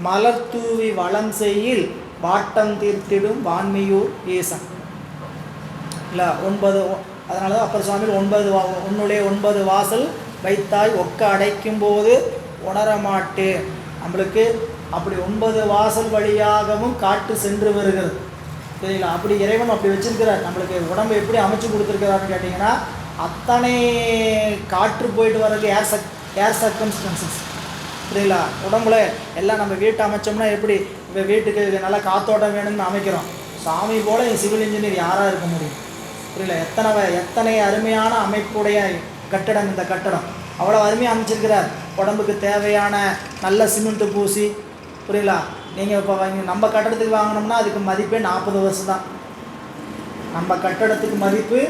மலர்தூவி வளம் செய்யில் வாட்டம் தீர்த்திடும் வான்மையூர் ஈசன். இல்லை 9. அதனால தான் அப்பர் சுவாமி 9 உன்னுடைய 9 வாசல் வைத்தாய் ஒக்க அடைக்கும் போது உணரமாட்டேன். நம்மளுக்கு அப்படி 9 வாசல் வழியாகவும் காட்டு சென்று வருகிறது. சரிங்களா? அப்படி இறைவன் அப்படி வச்சிருக்கிறார். நம்மளுக்கு உடம்பை எப்படி அமைச்சு கொடுத்துருக்கிறாருன்னு கேட்டிங்கன்னா, அத்தனை காற்று போயிட்டு வர்றதுக்கு ஏர் சர்க்கம்ஸ்டன்சஸ். புரியல? உடம்புல எல்லாம் நம்ம வீட்டை அமைச்சோம்னா எப்படி இப்போ வீட்டுக்கு நல்லா காத்தோட்டம் வேணும்னு அமைக்கிறோம். சாமி போல் சிவில் இன்ஜினியர் யாராக இருக்க முடியும்? புரியல? எத்தனை அருமையான அமைப்புடைய கட்டடம் இந்த கட்டடம். அவ்வளோ அருமையாக அமைச்சிருக்கிறார். உடம்புக்கு தேவையான நல்ல சிமெண்ட்டு பூசி. புரியல? நீங்கள் இப்போ நம்ம கட்டடத்துக்கு வாங்கினோம்னா அதுக்கு மதிப்பே 40 வருஷம் தான். நம்ம கட்டடத்துக்கு மதிப்பு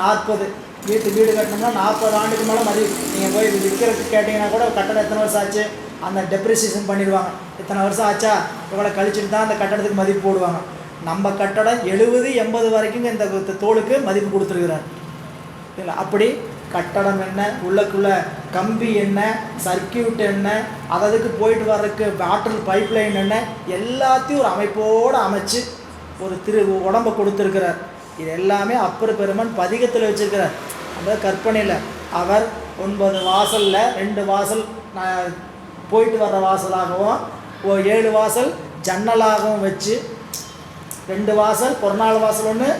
40. வீடு கட்டினோம்னா 40 ஆண்டுக்கு மேலே மதிப்பு. நீங்கள் போய் விற்கிறதுக்கு கேட்டிங்கன்னா கூட கட்டடம் எத்தனை வருஷம் ஆச்சு அந்த டெப்ரிசியேஷன் பண்ணிடுவாங்க. இத்தனை வருஷம் ஆச்சா இவ்வளோ கழிச்சுட்டு தான் அந்த கட்டடத்துக்கு மதிப்பு போடுவாங்க. நம்ம கட்டடம் 70-80 வரைக்கும் இந்த தோளுக்கு மதிப்பு கொடுத்துருக்குறாரு. இல்லை அப்படி கட்டடம் என்ன, உள்ளக்குள்ள கம்பி என்ன, சர்க்கியூட் என்ன, அதுக்கு போயிட்டு வர்றதுக்கு வாட்டர் பைப்லைன் என்ன, எல்லாத்தையும் ஒரு அமைப்போடு அமைச்சு ஒரு உடம்பை கொடுத்துருக்கிறார். இது எல்லாமே அப்பர் பெருமான் பதிகத்தில் வச்சுருக்கிறார். அந்த கற்பனையில் அவர் 9 வாசலில் 2 வாசல் போயிட்டு வர்ற வாசலாகவும் 7 வாசல் ஜன்னலாகவும் வச்சு 2 வாசல் பொருநாள் வாசல் ஒன்று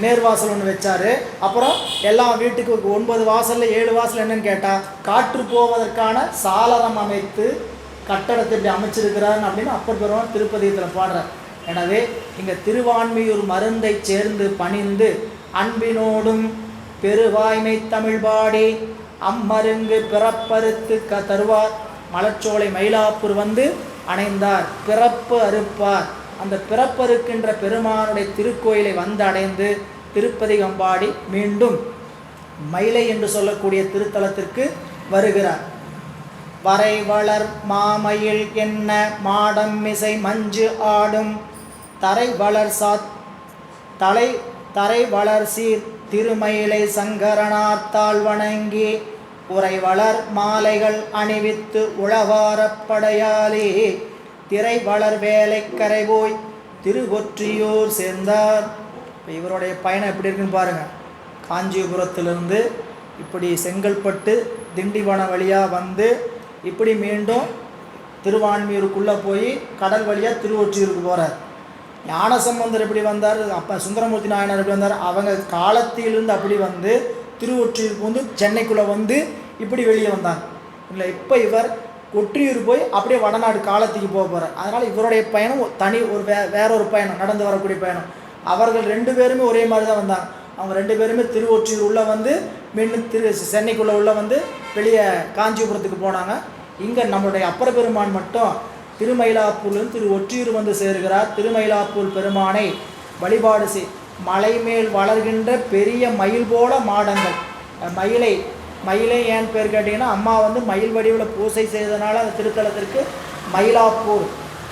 நேர்வாசல் ஒன்று வச்சார். அப்புறம் எல்லாம் வீட்டுக்கு 9 வாசலில் 7 வாசல் என்னன்னு கேட்டால் காற்று போவதற்கான சாளரம் அமைத்து கட்டடத்தை இப்படி அமைச்சிருக்கிறார் அப்படின்னு அப்பர் பெருமான் திருப்பதியத்தில் பாடுறார். எனவே இங்கே திருவான்மியூர் மருந்தை சேர்ந்து பணிந்து அன்பினோடும் பெருவாய்மை தமிழ் பாடி அம்மருங்கு பிறப்பறுத்து தருவார் மலர்ச்சோலை மயிலாப்பூர் வந்து அணைந்தார். பிறப்பு அறுப்பார். அந்த பிறப்பறுக்கின்ற பெருமானுடைய திருக்கோயிலை வந்து அடைந்து திருப்பதிகம்பாடி மீண்டும் மயிலை என்று சொல்லக்கூடிய திருத்தலத்திற்கு வருகிறார். வரை வளர் மாமயில் என்ன மாடம் மிசை மஞ்சு ஆடும் தரை வளர் சீர் திருமயிலை சங்கரனார்த்தாள் வணங்கி உரை வளர் மாலைகள் அணிவித்து உளவாரப்படையாலே திரை வளர் வேலை கரை போய் திருவொற்றியூர் சேர்ந்தார். இப்போ இவருடைய பயணம் எப்படி இருக்குன்னு பாருங்கள். காஞ்சிபுரத்திலிருந்து இப்படி செங்கல்பட்டு திண்டிவனம் வழியாக வந்து இப்படி மீண்டும் திருவான்மியூருக்குள்ளே போய் கடல் வழியாக திருவொற்றியூருக்கு போகிறார். ஞானசம்பந்தர் எப்படி வந்தார், அப்போ சுந்தரமூர்த்தி நாயனார் எப்படி வந்தார், அவங்க காலத்திலிருந்து அப்படி வந்து திருவொற்றியூருக்கு வந்து சென்னைக்குள்ளே வந்து இப்படி வெளியே வந்தாங்க. இல்லை இப்போ இவர் ஒற்றியூர் போய் அப்படியே வடநாடு காலத்துக்கு போக போகிறார். அதனால் இவருடைய பயணம் தனி ஒரு வேறொரு பயணம், நடந்து வரக்கூடிய பயணம். அவர்கள் 2 பேருமே ஒரே மாதிரி தான் வந்தாங்க. அவங்க 2 பேருமே திருவொற்றியூர் உள்ளே வந்து மீண்டும் சென்னைக்குள்ளே உள்ளே வந்து வெளியே காஞ்சிபுரத்துக்கு போனாங்க. இங்கே நம்மளுடைய அப்பர் பெருமான் மட்டும் திருமயிலாப்பூர்லேருந்து திருவொற்றியூர் வந்து சேருகிறார். திருமயிலாப்பூர் பெருமானை வழிபாடு மலை மேல் வளர்கின்ற பெரிய மயில் போல மாடங்கள். மயிலை ஏன் பேர் கேட்டிங்கன்னா, அம்மா வந்து மயில் வடிவில் பூசை செய்ததுனால அந்த திருத்தலத்திற்கு மயிலாப்பூர்,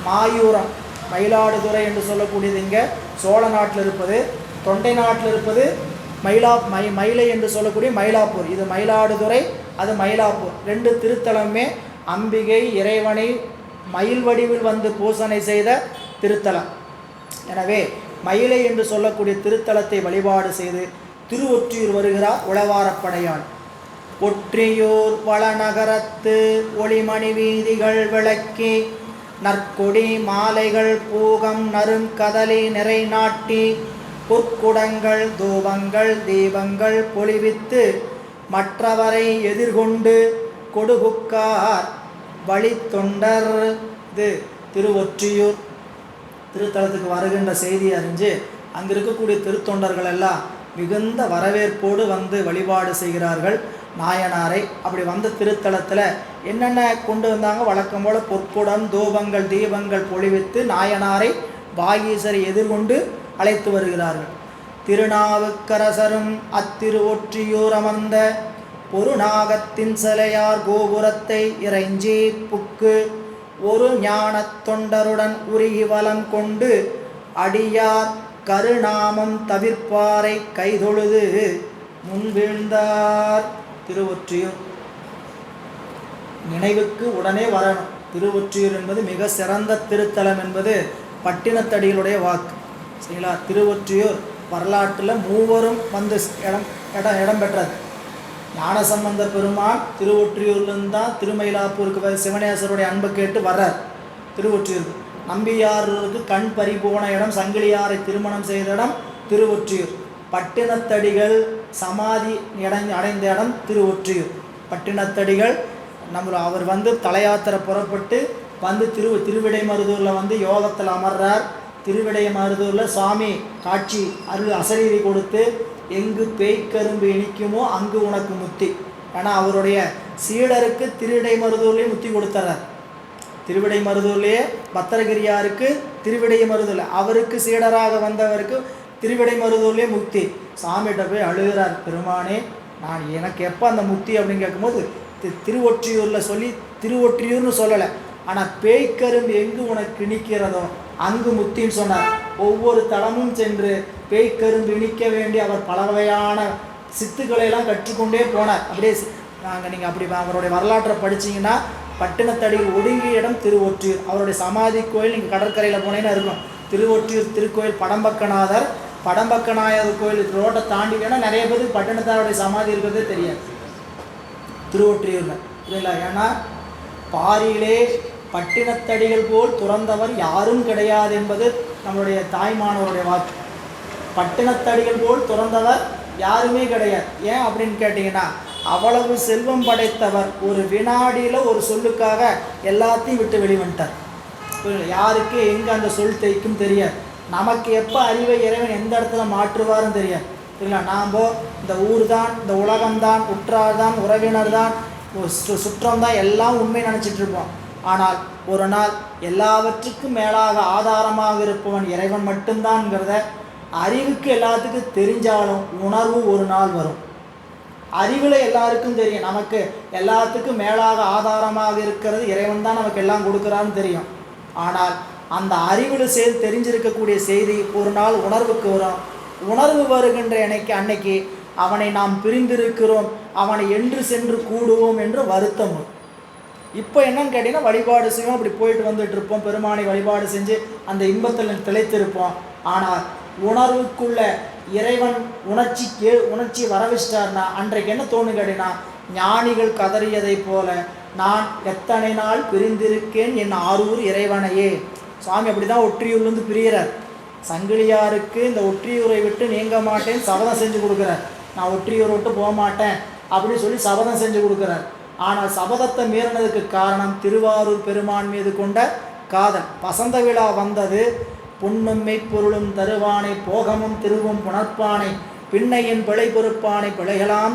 மாயூரம், மயிலாடுதுறை என்று சொல்லக்கூடியது இங்கே சோழ நாட்டில் இருப்பது. தொண்டை நாட்டில் இருப்பது மயிலை என்று சொல்லக்கூடிய மயிலாப்பூர். இது மயிலாடுதுறை, அது மயிலாப்பூர். 2 திருத்தலமே அம்பிகை இறைவனை மயில் வடிவில் வந்து பூசனை செய்த திருத்தலம். எனவே மயிலை என்று சொல்லக்கூடிய திருத்தலத்தை வழிபாடு செய்து திருவொற்றியூர் வருகிறார் உளவாரப்படையாள். ஒற்றியூர் வளநகரத்து ஒளிமணி வீதிகள் விளக்கி நற்கொடி மாலைகள் பூகம் நறுங்கதலி நிறை நாட்டி பொற்குடங்கள் தூபங்கள் தீபங்கள் பொலிவித்து மற்றவரை எதிர்கொண்டு கொடுகுக்கார் வழி தொண்டர். இது திருவொற்றியூர் திருத்தலத்துக்கு வருகின்ற செய்தி அறிஞ்சு அங்கே இருக்கக்கூடிய திருத்தொண்டர்கள் எல்லாம் மிகுந்த வரவேற்போடு வந்து வழிபாடு செய்கிறார்கள் நாயனாரை. அப்படி வந்த திருத்தலத்தில் என்னென்ன கொண்டு வந்தாங்க, வழக்கம் போல் பொற்குடம் தூபங்கள் தீபங்கள் பொழிவித்து நாயனாரை வாகீசரை எதிர்கொண்டு அழைத்து வருகிறார்கள். திருநாவுக்கரசரும் அத்திருவொற்றியூர் அமர்ந்த பொருநாகத்தின் சிலையார் கோபுரத்தை இறைஞ்சி புக்கு ஒரு ஞானத் தொண்டருடன் உருகி வலம் கொண்டு அடியார் கருநாமம் தவிர்ப்பாரை கைதொழுது முன்வீழ்ந்தார். திருவொற்றியூர் நினைவுக்கு உடனே வரணும். திருவொற்றியூர் என்பது மிக சிறந்த திருத்தலம் என்பது பட்டினத்தடிகளுடைய வாக்கு. சரிங்களா? திருவொற்றியூர் வரலாற்றில் மூவரும் வந்து இடம் பெற்றது. ஞானசம்பந்த பெருமான் திருவொற்றியூர்லேருந்து தான் திருமயிலாப்பூருக்கு சிவனேஸ்வருடைய அன்பை கேட்டு வர்றார். திருவொற்றியூருக்கு நம்பியாரூருக்கு கண் பறிபோன இடம், சங்கிலியாரை திருமணம் செய்த இடம் திருவொற்றியூர். பட்டினத்தடிகள் சமாதி அடைந்த இடம் திருவொற்றியூர். பட்டினத்தடிகள் அவர் வந்து தலையாத்திரை புறப்பட்டு வந்து திருவிடைமருதூரில் வந்து யோகத்தில் அமர்றார். திருவிடைமருதூரில் சுவாமி காட்சி அசரீரி கொடுத்து எங்கு பேய்க்கரும்பு இனிக்குமோ அங்கு உனக்கு முத்தி. ஏன்னா அவருடைய சீடருக்கு திருவிடைமருதூர்லேயே முத்தி கொடுத்துறார். திருவிடைமருதூர்லேயே பத்திரகிரியாருக்கு திருவிடைமருதூரில் அவருக்கு சீடராக வந்தவருக்கு திருவிடைமருதூர்லேயே முக்தி. சாமிகிட்ட போய் அழுகிறார், பெருமானே நான் எனக்கு எப்போ அந்த முக்தி அப்படின்னு கேட்கும்போது திருவொற்றியூரில் சொல்லி திருவொற்றியூர்னு சொல்லலை, ஆனால் பேய்க்கரும்பு எங்கு உனக்கு இனிக்கிறதோ அங்கு முத்தின்னு சொன்னார். ஒவ்வொரு தளமும் சென்று பேய்க்கரும்பு இனிக்க வேண்டி அவர் பல வகையான சித்துக்களையெல்லாம் கற்றுக்கொண்டே போனார். அப்படியே நீங்கள் அப்படி அவருடைய வரலாற்றை படிச்சிங்கன்னா பட்டினத்தடியில் ஒடுங்கிய இடம் திருவொற்றியூர். அவருடைய சமாதி கோயில் நீங்கள் கடற்கரையில் போனீங்கன்னா இருக்கும். திருவொற்றியூர் திருக்கோயில் படம்பக்கநாதர், படம்பக்கநாயகர் கோயில் ரோட்டை தாண்டிங்கன்னா நிறைய பேருக்கு பட்டினத்தாருடைய சமாதி இருக்கிறதே தெரியாது திருவொற்றியூரில். இல்லைங்களா? ஏன்னா பாரியிலே பட்டினத்தடிகள் போல் துறந்தவர் யாரும் கிடையாது என்பது நம்மளுடைய தாய்மானவருடைய வாக்கு. பட்டினத்தடிகள் போல் துறந்தவர் யாருமே கிடையாது. ஏன் அப்படின்னு கேட்டிங்கன்னா அவ்வளவு செல்வம் படைத்தவர் ஒரு வினாடியில் ஒரு சொல்லுக்காக எல்லாத்தையும் விட்டு வெளிவந்துட்டார். யாருக்கு எங்கே அந்த சொல் தைக்கும் தெரியாது. நமக்கு எப்போ அறிவை இறைவன் எந்த இடத்துல மாற்றுவாருன்னு தெரியாது. சரிங்களா? நாம் இந்த ஊர் தான், இந்த உலகம்தான், உற்றார் தான், உறவினர் தான், சுற்றம் தான் எல்லாம் உண்மை நினச்சிட்ருப்போம். ஆனால் ஒரு நாள் எல்லாவற்றுக்கும் மேலாக ஆதாரமாக இருப்பவன் இறைவன் மட்டும்தான்ங்கிறத அறிவுக்கு எல்லாத்துக்கும் தெரிஞ்சாலும் உணர்வு ஒரு நாள் வரும். அறிவில் எல்லாருக்கும் தெரியும், நமக்கு எல்லாத்துக்கும் மேலாக ஆதாரமாக இருக்கிறது இறைவன் தான் நமக்கு எல்லாம் கொடுக்குறான்னு தெரியும். ஆனால் அந்த அறிவில் சேர்ந்து தெரிஞ்சிருக்கக்கூடிய செய்தி ஒரு நாள் உணர்வுக்கு வரும். உணர்வு வருகின்ற அன்னைக்கு அவனை நாம் பிரிந்திருக்கிறோம், அவனை என்று சென்று கூடுவோம் என்று வருத்தம். இப்போ என்னன்னு கேட்டிங்கன்னா வழிபாடு செய்வோம், அப்படி போயிட்டு வந்துட்டு இருப்போம், பெருமானை வழிபாடு செஞ்சு அந்த இன்பத்தில் திளைத்திருப்போம். ஆனால் உணர்வுக்குள்ள இறைவன் உணர்ச்சி வரவச்சிட்டார்னா அன்றைக்கு என்ன தோணும் கேட்டிங்கன்னா ஞானிகள் கதறியதை போல நான் எத்தனை நாள் பிரிந்திருக்கேன் என் ஆரூர் இறைவனையே. சுவாமி அப்படி தான் ஒற்றியூர்லேருந்து பிரிகிறார். சங்கிலியாருக்கு இந்த ஒற்றியூரை விட்டு நீங்க மாட்டேன் சபதம் செஞ்சு கொடுக்குறார். நான் ஒற்றியூரை விட்டு போக மாட்டேன் அப்படின்னு சொல்லி சபதம் செஞ்சு கொடுக்குறார். ஆனால் சபதத்தை மீறினதுக்கு காரணம் திருவாரூர் பெருமான் மீது கொண்ட காதல். வசந்த விழா வந்தது, புண்ணும் மெய்ப்பொருளும் தருவானை போகமும் திருவும் புணர்ப்பானை பின்னையின் பிழை பொறுப்பானை பிழைகளாம்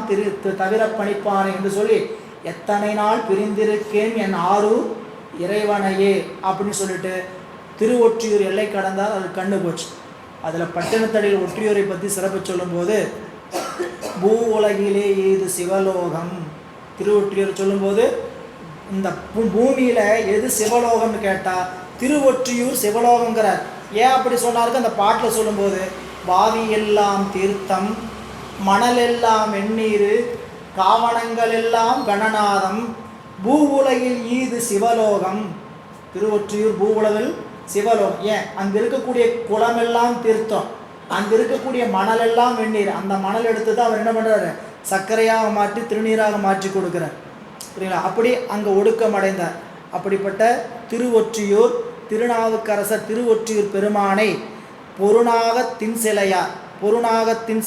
தவிர பணிப்பானை என்று சொல்லி எத்தனை நாள் பிரிந்திருக்கேன் என் ஆரூர் இறைவனையே அப்படின்னு சொல்லிட்டு திருவொற்றியூர் எல்லை கடந்தால் அது கண்ணு போச்சு. அதில் பட்டினத்தடியில் ஒற்றியூரை பற்றி சிறப்பு சொல்லும்போது பூ உலகிலே இது சிவலோகம் திருவொற்றியூர் சொல்லும்போது இந்த பூமியில் எது சிவலோகம்னு கேட்டால் திருவொற்றியூர் சிவலோகங்கிறார். ஏன் அப்படி சொன்னாருக்கு அந்த பாட்டில் சொல்லும்போது பாவி எல்லாம் தீர்த்தம், மணல் எல்லாம் வெந்நீர், காவணங்கள் எல்லாம் கணநாதம், பூ உலகில் ஈது சிவலோகம். திருவொற்றியூர் பூ உலகில் சிவலோகம். ஏன் அங்கே இருக்கக்கூடிய குளமெல்லாம் தீர்த்தம், அங்கே இருக்கக்கூடிய மணல் எல்லாம் வெந்நீர். அந்த மணல் எடுத்து தான் அவர் என்ன பண்ணுறாரு, சர்க்கரையாக மாற்றி திருநீராக மாற்றி கொடுக்குறார். புரியுங்களா? அப்படி அங்கே ஒடுக்கம் அடைந்தார். அப்படிப்பட்ட திருவொற்றியூர் திருநாவுக்கரசர் திருவொற்றியூர் பெருமானை பொருநாகத்தின்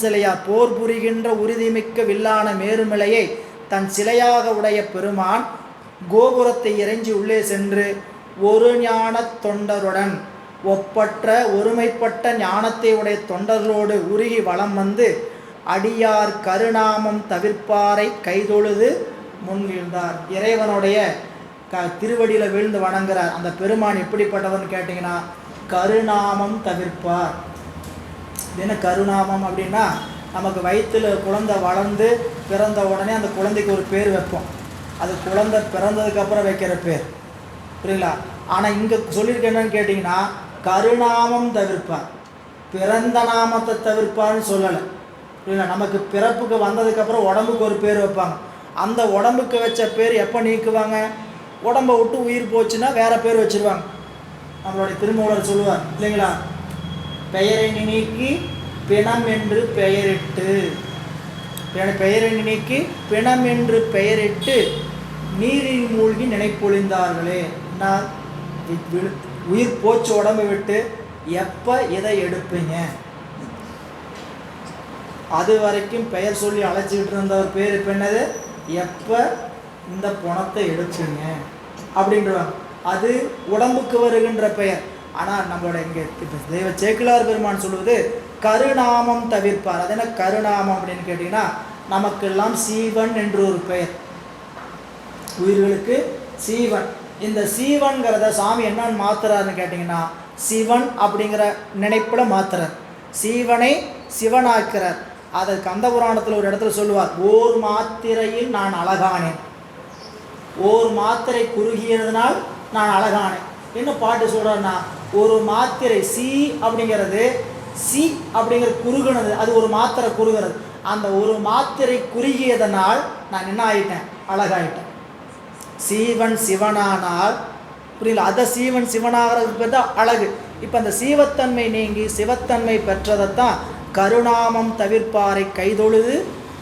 சிலையார் போர் புரிகின்ற உறுதிமிக்க வில்லான மேருமிலையை தன் சிலையாக உடைய பெருமான் கோபுரத்தை இறைஞ்சி உள்ளே சென்று ஒரு ஞான தொண்டருடன் ஒப்பற்ற ஒருமைப்பட்ட ஞானத்தை உடைய தொண்டர்களோடு உருகி வலம் வந்து அடியார் கருநாமம் தவிர்ப்பாரை கைதொழுது முன்வீழ்ந்தார். இறைவனுடைய திருவடியில் வீழ்ந்து வணங்குறார். அந்த பெருமான் எப்படிப்பட்டவன் கேட்டிங்கன்னா கருநாமம் தவிர்ப்பார். என்ன கருநாமம் அப்படின்னா, நமக்கு வயிற்றில் குழந்தை வளர்ந்து பிறந்த உடனே அந்த குழந்தைக்கு ஒரு பேர் வைப்போம். அது குழந்தை பிறந்ததுக்கப்புறம் வைக்கிற பேர், புரியுங்களா? ஆனால் இங்கே சொல்லியிருக்க என்னன்னு கேட்டிங்கன்னா, கருநாமம் தவிர்ப்பார், பிறந்த நாமத்தை தவிர்ப்பார்னு சொல்லலை, புரியுங்களா? நமக்கு பிறப்புக்கு வந்ததுக்கப்புறம் உடம்புக்கு ஒரு பேர் வைப்பாங்க. அந்த உடம்புக்கு வச்ச பேர் எப்போ நீக்குவாங்க? உடம்பை விட்டு உயிர் போச்சுன்னா வேறு பேர் வச்சுருவாங்க. நம்மளுடைய திருமூலர் சொல்லுவார் இல்லைங்களா, பெயரை நீக்கி பிணம் என்று பெயரிட்டு, பெயரை நீக்கி பிணம் என்று பெயரிட்டு நீரில் மூழ்கி நினைப்பொழிந்தார்களே. நான் உயிர் போச்சு உடம்பை விட்டு, எப்போ இதை எடுப்பீங்க? அது வரைக்கும் பெயர் சொல்லி அழைச்சிக்கிட்டு இருந்தவர் பேர் இப்போ என்னது? எப்போ இந்த பணத்தை எடுப்பீங்க அப்படின்றாங்க. அது உடம்புக்கு வருகின்ற பெயர். ஆனால் நம்மளோட இங்கே தெய்வ சேக்கிழார் பெருமான் சொல்லுவது கருநாமம் தவிர்ப்பார். அது என்ன கருநாமம் அப்படின்னு கேட்டிங்கன்னா, நமக்கெல்லாம் சீவன் என்று ஒரு பெயர், உயிர்களுக்கு சீவன். இந்த சீவன்கிறத சாமி என்னன்னு மாத்துறாருன்னு கேட்டிங்கன்னா, சிவன் அப்படிங்கிற நினைப்பில் மாத்துறார், சீவனை சிவனாக்கிறார். அதை கந்த புராணத்தில் ஒரு இடத்துல சொல்லுவார், ஓர் மாத்திரையில் நான் அழகானேன், ஓர் மாத்திரை குறுகியதுனால் நான் அழகானேன். என்ன பாட்டு சொல்கிறேன்னா, ஒரு மாத்திரை சி அப்படிங்கிறது, சி அப்படிங்கிற குறுகுனது, அது ஒரு மாத்திரை குறுகிறது. அந்த ஒரு மாத்திரை குறுகியதனால் நான் என்ன ஆகிட்டேன்? அழகாயிட்டேன். சீவன் சிவனானால், புரியல, அதை சீவன் சிவனாகிறது பேர் தான் அழகு. இப்போ அந்த சீவத்தன்மை நீங்கி சிவத்தன்மை பெற்றதைத்தான் கருநாமம் தவிர்ப்பாரை கைதொழுது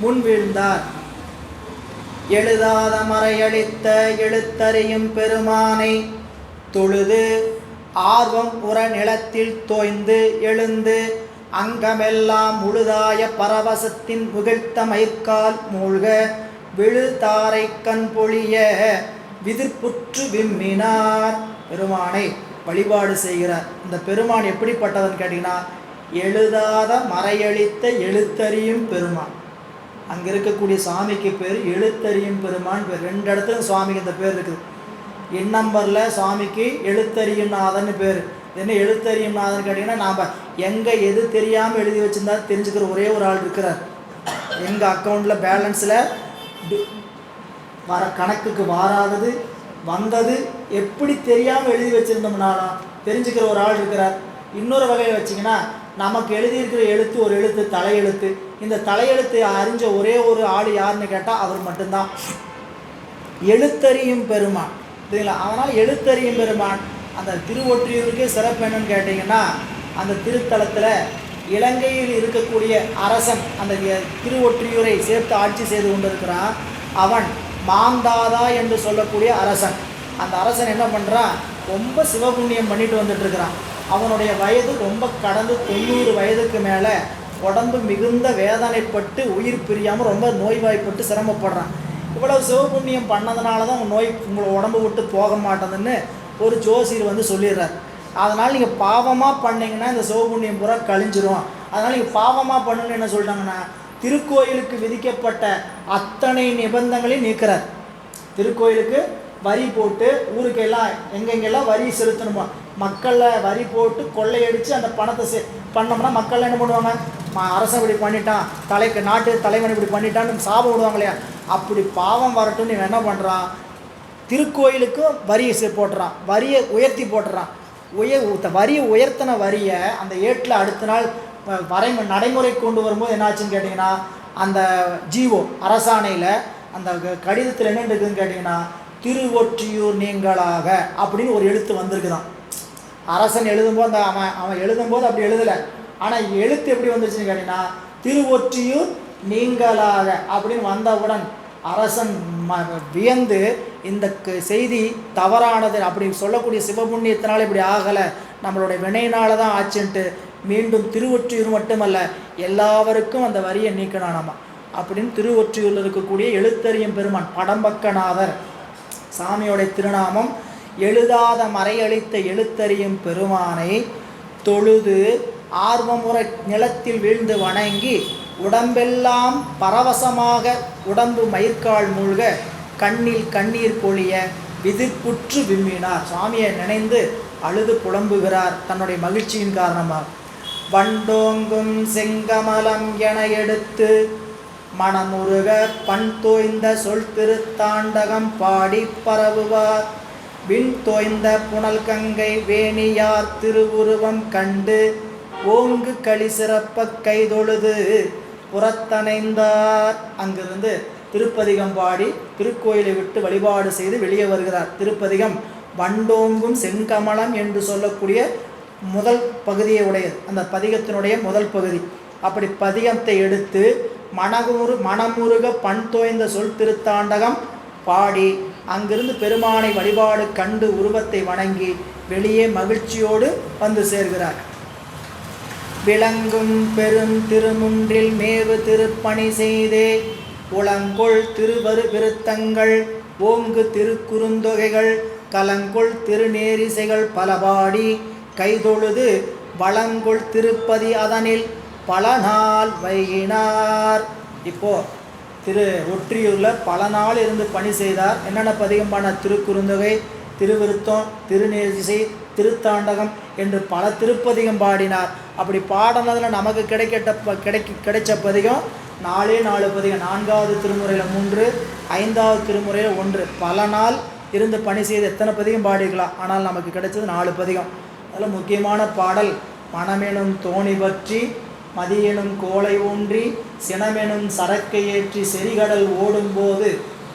முன் வீழ்ந்தார். எழுதாத மறையளித்த எழுத்தறியும் பெருமானை தொழுது ஆர்வம் உற நிலத்தில் தோய்ந்து எழுந்து அங்கமெல்லாம் முழுதாய பரவசத்தின் புகழ்த்த மயிர்கால் மூழ்க விழுதாரை கண் பொழிய விதிர்ப்புற்று விம்மினார். பெருமானை வழிபாடு செய்கிறார். இந்த பெருமான் எப்படிப்பட்டவன் கேட்டிங்கன்னா, எழுதாத மறையளித்த எழுத்தறியும் பெருமான். அங்கே இருக்கக்கூடிய சாமிக்கு பேர் எழுத்தறியும் பெருமான் பேர். 2 இடத்துல சுவாமிக்கு இந்த பேர் இருக்குது. என் நம்பரில் சுவாமிக்கு எழுத்தறியும் நாதன்னு பேர். என்ன எழுத்தறியும் நாதன்னு கேட்டிங்கன்னா, நாம் எங்கே எது தெரியாமல் எழுதி வச்சுருந்தா தெரிஞ்சுக்கிற ஒரே ஒரு ஆள் இருக்கிறார். எங்கள் அக்கௌண்ட்டில் பேலன்ஸில் வர கணக்குக்கு வாராதது வந்தது எப்படி தெரியாமல் எழுதி வச்சுருந்தோம்னாலும் தெரிஞ்சுக்கிற ஒரு ஆள் இருக்கிறார். இன்னொரு வகையில் வச்சிங்கன்னா, நமக்கு எழுதியிருக்கிற எழுத்து ஒரு எழுத்து தலையெழுத்து. இந்த தலையெழுத்தை அறிஞ்ச ஒரே ஒரு ஆள் யாருன்னு கேட்டால் அவர் மட்டும்தான், எழுத்தறியும் பெருமான், சரிங்களா? அதனால் எழுத்தறியும் பெருமான். அந்த திருவொற்றியூருக்கே சிறப்பு என்னன்னு கேட்டிங்கன்னா, அந்த திருத்தலத்தில் இலங்கையில் இருக்கக்கூடிய அரசன் அந்த திருவொற்றியூரை சேர்த்து ஆட்சி செய்து கொண்டிருக்கிறான். அவன் மாந்தாதா என்று சொல்லக்கூடிய அரசன். அந்த அரசன் என்ன பண்ணுறான்? ரொம்ப சிவபுண்ணியம் பண்ணிட்டு வந்துட்டுருக்கிறான். அவனுடைய வயது ரொம்ப கடந்து 90 வயதுக்கு மேலே, உடம்பு மிகுந்த வேதனைப்பட்டு உயிர் பிரியாமல் ரொம்ப நோய்வாய்ப்பட்டு சிரமப்படுறான். இவ்வளவு சிவபுண்ணியம் பண்ணதுனால தான் உங்கள் நோய் உங்களை உடம்பு விட்டு போக மாட்டேதுன்னு ஒரு ஜோசியர் வந்து சொல்லிடுறார். அதனால் நீங்கள் பாவமாக பண்ணிங்கன்னா இந்த சிவபுண்ணியம் பூரா கழிஞ்சிரும். அதனால் நீங்கள் பாவமாக பண்ணுன்னு என்ன சொல்லிட்டாங்கன்னா, திருக்கோயிலுக்கு விதிக்கப்பட்ட அத்தனை நிபந்தங்களையும் நீக்கிறார். திருக்கோயிலுக்கு வரி போட்டு ஊருக்கெல்லாம் எங்கெங்கெல்லாம் வரி செலுத்தணுமோ மக்களில் வரி போட்டு கொள்ளையடித்து அந்த பணத்தை பண்ணோம்னா மக்கள் என்ன பண்ணுவாங்க? அரசன் இப்படி பண்ணிட்டான், நாட்டு தலைவன் இப்படி பண்ணிட்டான்னு சாபம் விடுவாங்க இல்லையா? அப்படி பாவம் வரட்டும்னு இவன் என்ன பண்ணுறான்? திருக்கோயிலுக்கும் வரியை போட்டுறான், வரியை உயர்த்தி போட்டுறான். வரியை உயர்த்தின வரியை அந்த ஏட்டில் அடுத்த நாள் நடைமுறை கொண்டு வரும்போது என்னாச்சுன்னு கேட்டிங்கன்னா, அந்த ஜீவோ அரசாணையில் அந்த கடிதத்தில் என்ன இருக்குதுன்னு கேட்டிங்கன்னா, திருவொற்றியூர் நீங்களாக அப்படின்னு ஒரு எழுத்து வந்திருக்குதான். அரசன் எழுதும்போது அவன் எழுதும்போது அப்படி எழுதலை. ஆனால் எழுத்து எப்படி வந்துருச்சுன்னு கேட்டிங்கன்னா, திருவொற்றியூர் நீங்களாக அப்படின்னு வந்தவுடன் அரசன் வியந்து இந்த செய்தி தவறானது, அப்படி சொல்லக்கூடிய சிவபுண்ணியத்தினால் இப்படி ஆகலை, நம்மளுடைய வினையினால தான் ஆச்சுன்ட்டு மீண்டும் திருவொற்றியூர் மட்டுமல்ல எல்லாருக்கும் அந்த வரியை நீக்கினானாமா. அப்படின்னு திருவொற்றியூரில் இருக்கக்கூடிய எழுத்தறியும் பெருமான் படம்பக்கநாதர் சாமியோடைய திருநாமம். எழுதாத மறையளித்த எழுத்தறியும் பெருமானை தொழுது ஆர்வமுற நிலத்தில் வீழ்ந்து வணங்கி உடம்பெல்லாம் பரவசமாக உடம்பு மயிர்கால் மூழ்க கண்ணில் கண்ணீர் பொழிய விதிர்ப்புற்று விம்மினார். சுவாமியை நினைந்து அழுது புலம்புகிறார் தன்னுடைய மகிழ்ச்சியின் காரணமாக. வண்டோங்கும் செங்கமலம் என எடுத்து மனமுருக பண் தோய்ந்த சொல் திருத்தாண்டகம் பாடி பரவுவார். விண் தோய்ந்த புனல் கங்கை வேணியார் திருவுருவம் கண்டு ஓங்கு களி சிறப்ப கைதொழுது புறத்தணைந்தார். அங்கிருந்து திருப்பதிகம் பாடி திருக்கோயிலை விட்டு வழிபாடு செய்து வெளியே வருகிறார். திருப்பதிகம் வண்டோங்கும் செங்கமலம் என்று சொல்லக்கூடிய முதல் பகுதியை உடையது, அந்த பதிகத்தினுடைய முதல் பகுதி. அப்படி பதிகத்தை எடுத்து மனமுருக பண் தோய்ந்த சொல் திருத்தாண்டகம் பாடி அங்கிருந்து பெருமானை வழிபாடு கண்டு உருவத்தை வணங்கி வெளியே மகிழ்ச்சியோடு வந்து சேர்கிறார். விளங்கும் பெரும் திருமுன்றில் மேவு திருப்பணி செய்தே உளங்கொள் திருவரு விருத்தங்கள் ஓங்கு திருக்குறுந்தொகைகள் கலங்கொள் திருநேரிசைகள் பலபாடி கைதொழுது வளங்கொள் திருப்பதி அதனில் பல நாள் வைகினார். இப்போ ஒற்றியூரில் பல நாள் இருந்து பணி செய்தார். என்னென்ன பதிகம் பண்ண? திருக்குறுந்தொகை, திருவிருத்தம், திருநேரிசை, திருத்தாண்டகம் என்று பல திருப்பதிகம் பாடினார். அப்படி பாடினதில் நமக்கு கிடைச்ச பதிகம் 4 பதிகம். 4வது திருமுறையில் 3, 5வது திருமுறையில் 1. பல நாள் இருந்து பணி செய்து எத்தனை பதிகம் பாடிக்கலாம், ஆனால் நமக்கு கிடைச்சது 4 பதிகம். அதில் முக்கியமான பாடல் மனமெனும் தோணி பற்றி மதியெனும் கோலை ஊன்றி சினமெனும் சரக்கை ஏற்றி செறிகடல் ஓடும்போது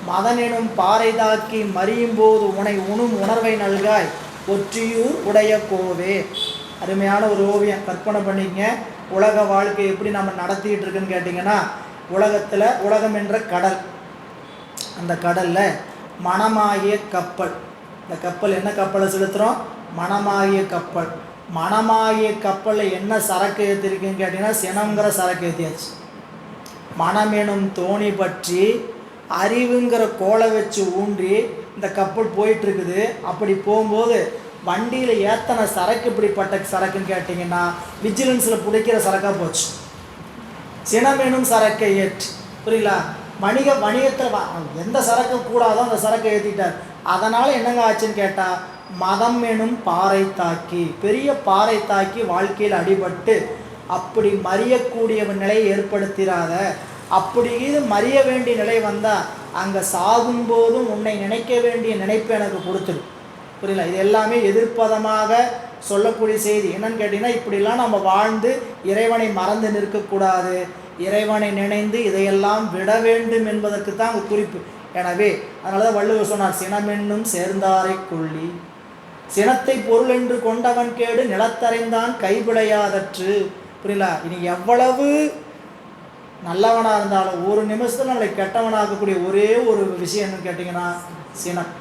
மதனெனும் பாறை தாக்கி மறியும் போது உனை உணும் உணர்வை நல்காய் ஒற்றியூர் உடைய கோவே. அருமையான ஒரு ஓவியம், கற்பனை பண்ணிக்கங்க. உலக வாழ்க்கை எப்படி நம்ம நடத்திட்டு இருக்குன்னு கேட்டிங்கன்னா, உலகம் என்ற கடல், அந்த கடலில் மனமாகிய கப்பல். இந்த கப்பல் என்ன கப்பலை செலுத்துகிறோம்? மனமாகிய கப்பல். மனமாகிய கப்பலில் என்ன சரக்கு ஏற்றிருக்குன்னு கேட்டிங்கன்னா, சினங்கிற சரக்கு ஏற்றியாச்சு. மனமெனும் தோணி பற்றி அறிவுங்கிற கோலை வச்சு ஊன்றி இந்த கப்பல் போயிட்டுருக்குது. அப்படி போகும்போது வண்டியில் ஏத்தனை சரக்கு இப்படிப்பட்ட சரக்குன்னு கேட்டிங்கன்னா, விஜிலன்ஸில் பிடிக்கிற சரக்காக போச்சு. சினமெனும் சரக்கை ஏற்று, புரியலா? வணிகத்தில் எந்த சரக்கு கூடாதோ அந்த சரக்கை ஏற்றிட்டார். அதனால் என்னங்க ஆச்சுன்னு கேட்டால், மதம் எனும் பாறை தாக்கி, பெரிய பாறை தாக்கி வாழ்க்கையில் அடிபட்டு அப்படி மறியக்கூடிய நிலையை ஏற்படுத்திடாத. அப்படி இது மறிய வேண்டிய நிலை வந்தால் அங்கே சாகும்போதும் உன்னை நினைக்க வேண்டிய நினைப்பு எனக்கு கொடுத்துரு. புரியல? இது எல்லாமே எதிர்ப்பதமாக சொல்லக்கூடிய செய்தி. என்னன்னு கேட்டிங்கன்னா, இப்படிலாம் நம்ம வாழ்ந்து இறைவனை மறந்து நிற்கக்கூடாது, இறைவனை நினைந்து இதையெல்லாம் விட வேண்டும் என்பதற்கு தான் அங்கே குறிப்பு. எனவே அதனால தான் வள்ளுவர் சொன்னார், சினமென்னும் சேர்ந்தாரை கொள்ளி சினத்தை பொருள் என்று கொண்டவன் கேடு நிலத்தறைந்தான் கைபிழையாதற்று. புரியல? இனி எவ்வளவு நல்லவனாக இருந்தாலும் ஒரு நிமிஷத்தில் நம்மளை கெட்டவனாகக்கூடிய ஒரே ஒரு விஷயம் என்னன்னு கேட்டிங்கன்னா, சினம்.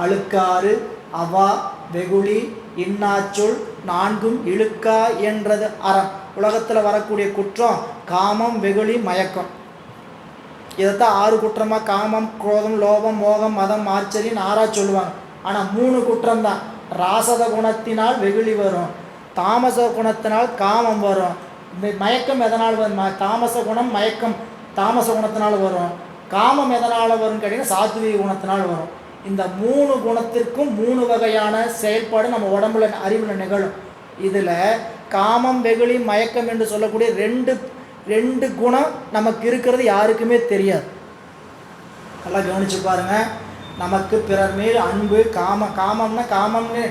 அழுக்காறு அவா வெகுளி இன்னாச்சொல் 4ம் இழுக்கா என்றது அறம். உலகத்தில் வரக்கூடிய குற்றம் காமம், வெகுளி, மயக்கம். இதைத்தான் 6 குற்றமாக காமம், குரோதம், லோபம், மோகம், மதம், ஆச்சரியம் 6ஆ சொல்லுவாங்க. ஆனால் 3 குற்றம்தான். ராசத குணத்தினால் வெகுளி வரும், தாமச குணத்தினால் காமம் வரும், மயக்கம் எதனால் வரும்? தாமச குணம் மயக்கம் தாமச குணத்தினால் வரும். காமம் எதனால் வரும்னு கேட்டிங்கன்னா சாத்வீக குணத்தினால் வரும். இந்த 3 குணத்திற்கும் 3 வகையான செயல்பாடு நம்ம உடம்புல அறிவில் நிகழும். இதில் காமம், வெகுளி, மயக்கம் என்று சொல்லக்கூடிய ரெண்டு குணம் நமக்கு இருக்கிறது யாருக்குமே தெரியாது. நல்லா கவனிச்சு பாருங்கள். நமக்கு பிறர் மேல் அன்பு, காமம்னு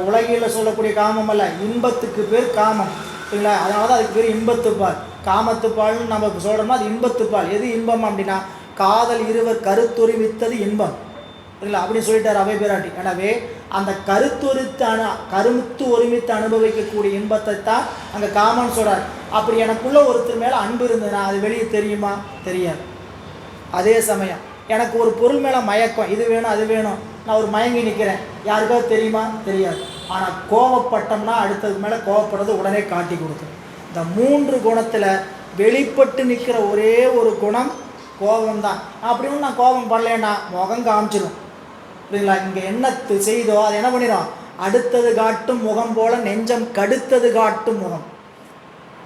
உலகில் சொல்லக்கூடிய காமம் அல்ல, இன்பத்துக்கு பேர் காமம். சரிங்களா? அதனால தான் அதுக்கு பேர் இன்பத்துப்பால். காமத்துப்பால்னு நமக்கு சொல்கிறோம்னா அது இன்பத்துப்பால். எது இன்பம் அப்படின்னா, காதல் இருவர் கருத்துரிவித்தது இன்பம். சரிங்களா? அப்படின்னு சொல்லிட்டார் அவை பிராட்டி. எனவே அந்த கருத்து ஒருமித்து அனுபவிக்கக்கூடிய இன்பத்தை தான் அங்கே காமன்னு சொல்கிறார். அப்படி எனக்குள்ளே ஒருத்தர் மேலே அன்பு இருந்ததுன்னா அது வெளியே தெரியுமா? தெரியாது. அதே சமயம் எனக்கு ஒரு பொருள் மேலே மயக்கம், இது வேணும் அது வேணும், நான் ஒரு மயங்கி நிற்கிறேன், யாருக்காவது தெரியுமா? தெரியாது. ஆனால் கோபப்பட்டோம்னா அடுத்தது மேலே கோபப்படுறது உடனே காட்டி கொடுக்கும். இந்த 3 குணத்தில் வெளிப்பட்டு நிற்கிற ஒரே ஒரு குணம் கோபம்தான். அப்படின்னு நான் கோபம் பண்ணலேன்னா முகம் காமிச்சிடும். புரியுங்களா? இங்கே என்ன செய்தோ அது என்ன பண்ணிடும்? அடுத்தது காட்டும் முகம் போல் நெஞ்சம் கடுத்தது காட்டும் முகம்.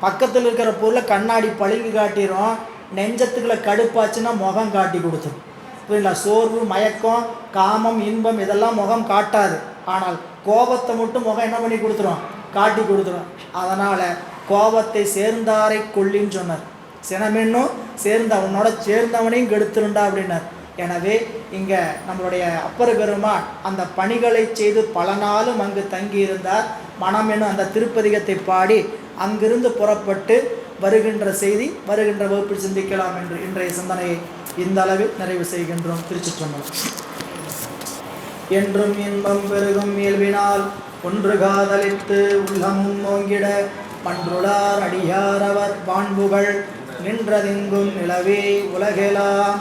பக்கத்தில் இருக்கிற பொருளை கண்ணாடி பழுகி காட்டிடும், நெஞ்சத்துக்குள்ள கடுப்பாச்சுன்னா முகம் காட்டி கொடுத்துரும். புரியுங்களா? சோர்வு, மயக்கம், காமம், இன்பம் இதெல்லாம் முகம் காட்டாது. ஆனால் கோபத்தை மட்டும் முகம் என்ன பண்ணி கொடுத்துரும்? காட்டி கொடுத்துரும். அதனால் கோபத்தை சேர்ந்தாரை கொள்ளின்னு சொன்னார். சினமென்னும் சேர்ந்த அவனோட சேர்ந்தவனையும் கெடுத்துருண்டா அப்படின்னார். எனவே இங்கே நம்மளுடைய அப்பர் பெருமான் அந்த பணிகளை செய்து பல நாளும் அங்கு தங்கியிருந்தார். மனம் என்னும் அந்த திருப்பதிகத்தை பாடி அங்கிருந்து புறப்பட்டு வருகின்ற செய்தி வருகின்ற வகுப்பில் சிந்திக்கலாம் என்று இன்றைய சிந்தனையை இந்த அளவில் நிறைவு செய்கின்றோம். திருச்சிற்றம்பலம். என்றும் இன்பம் பெருகும் இயல்பினால் ஒன்று காதலித்து உள்ளமும் ஓங்கிட பன்றுளார் அடியார் அவர் பாண்புகள் நின்றதெங்கும் நிலவே உலகெலாம்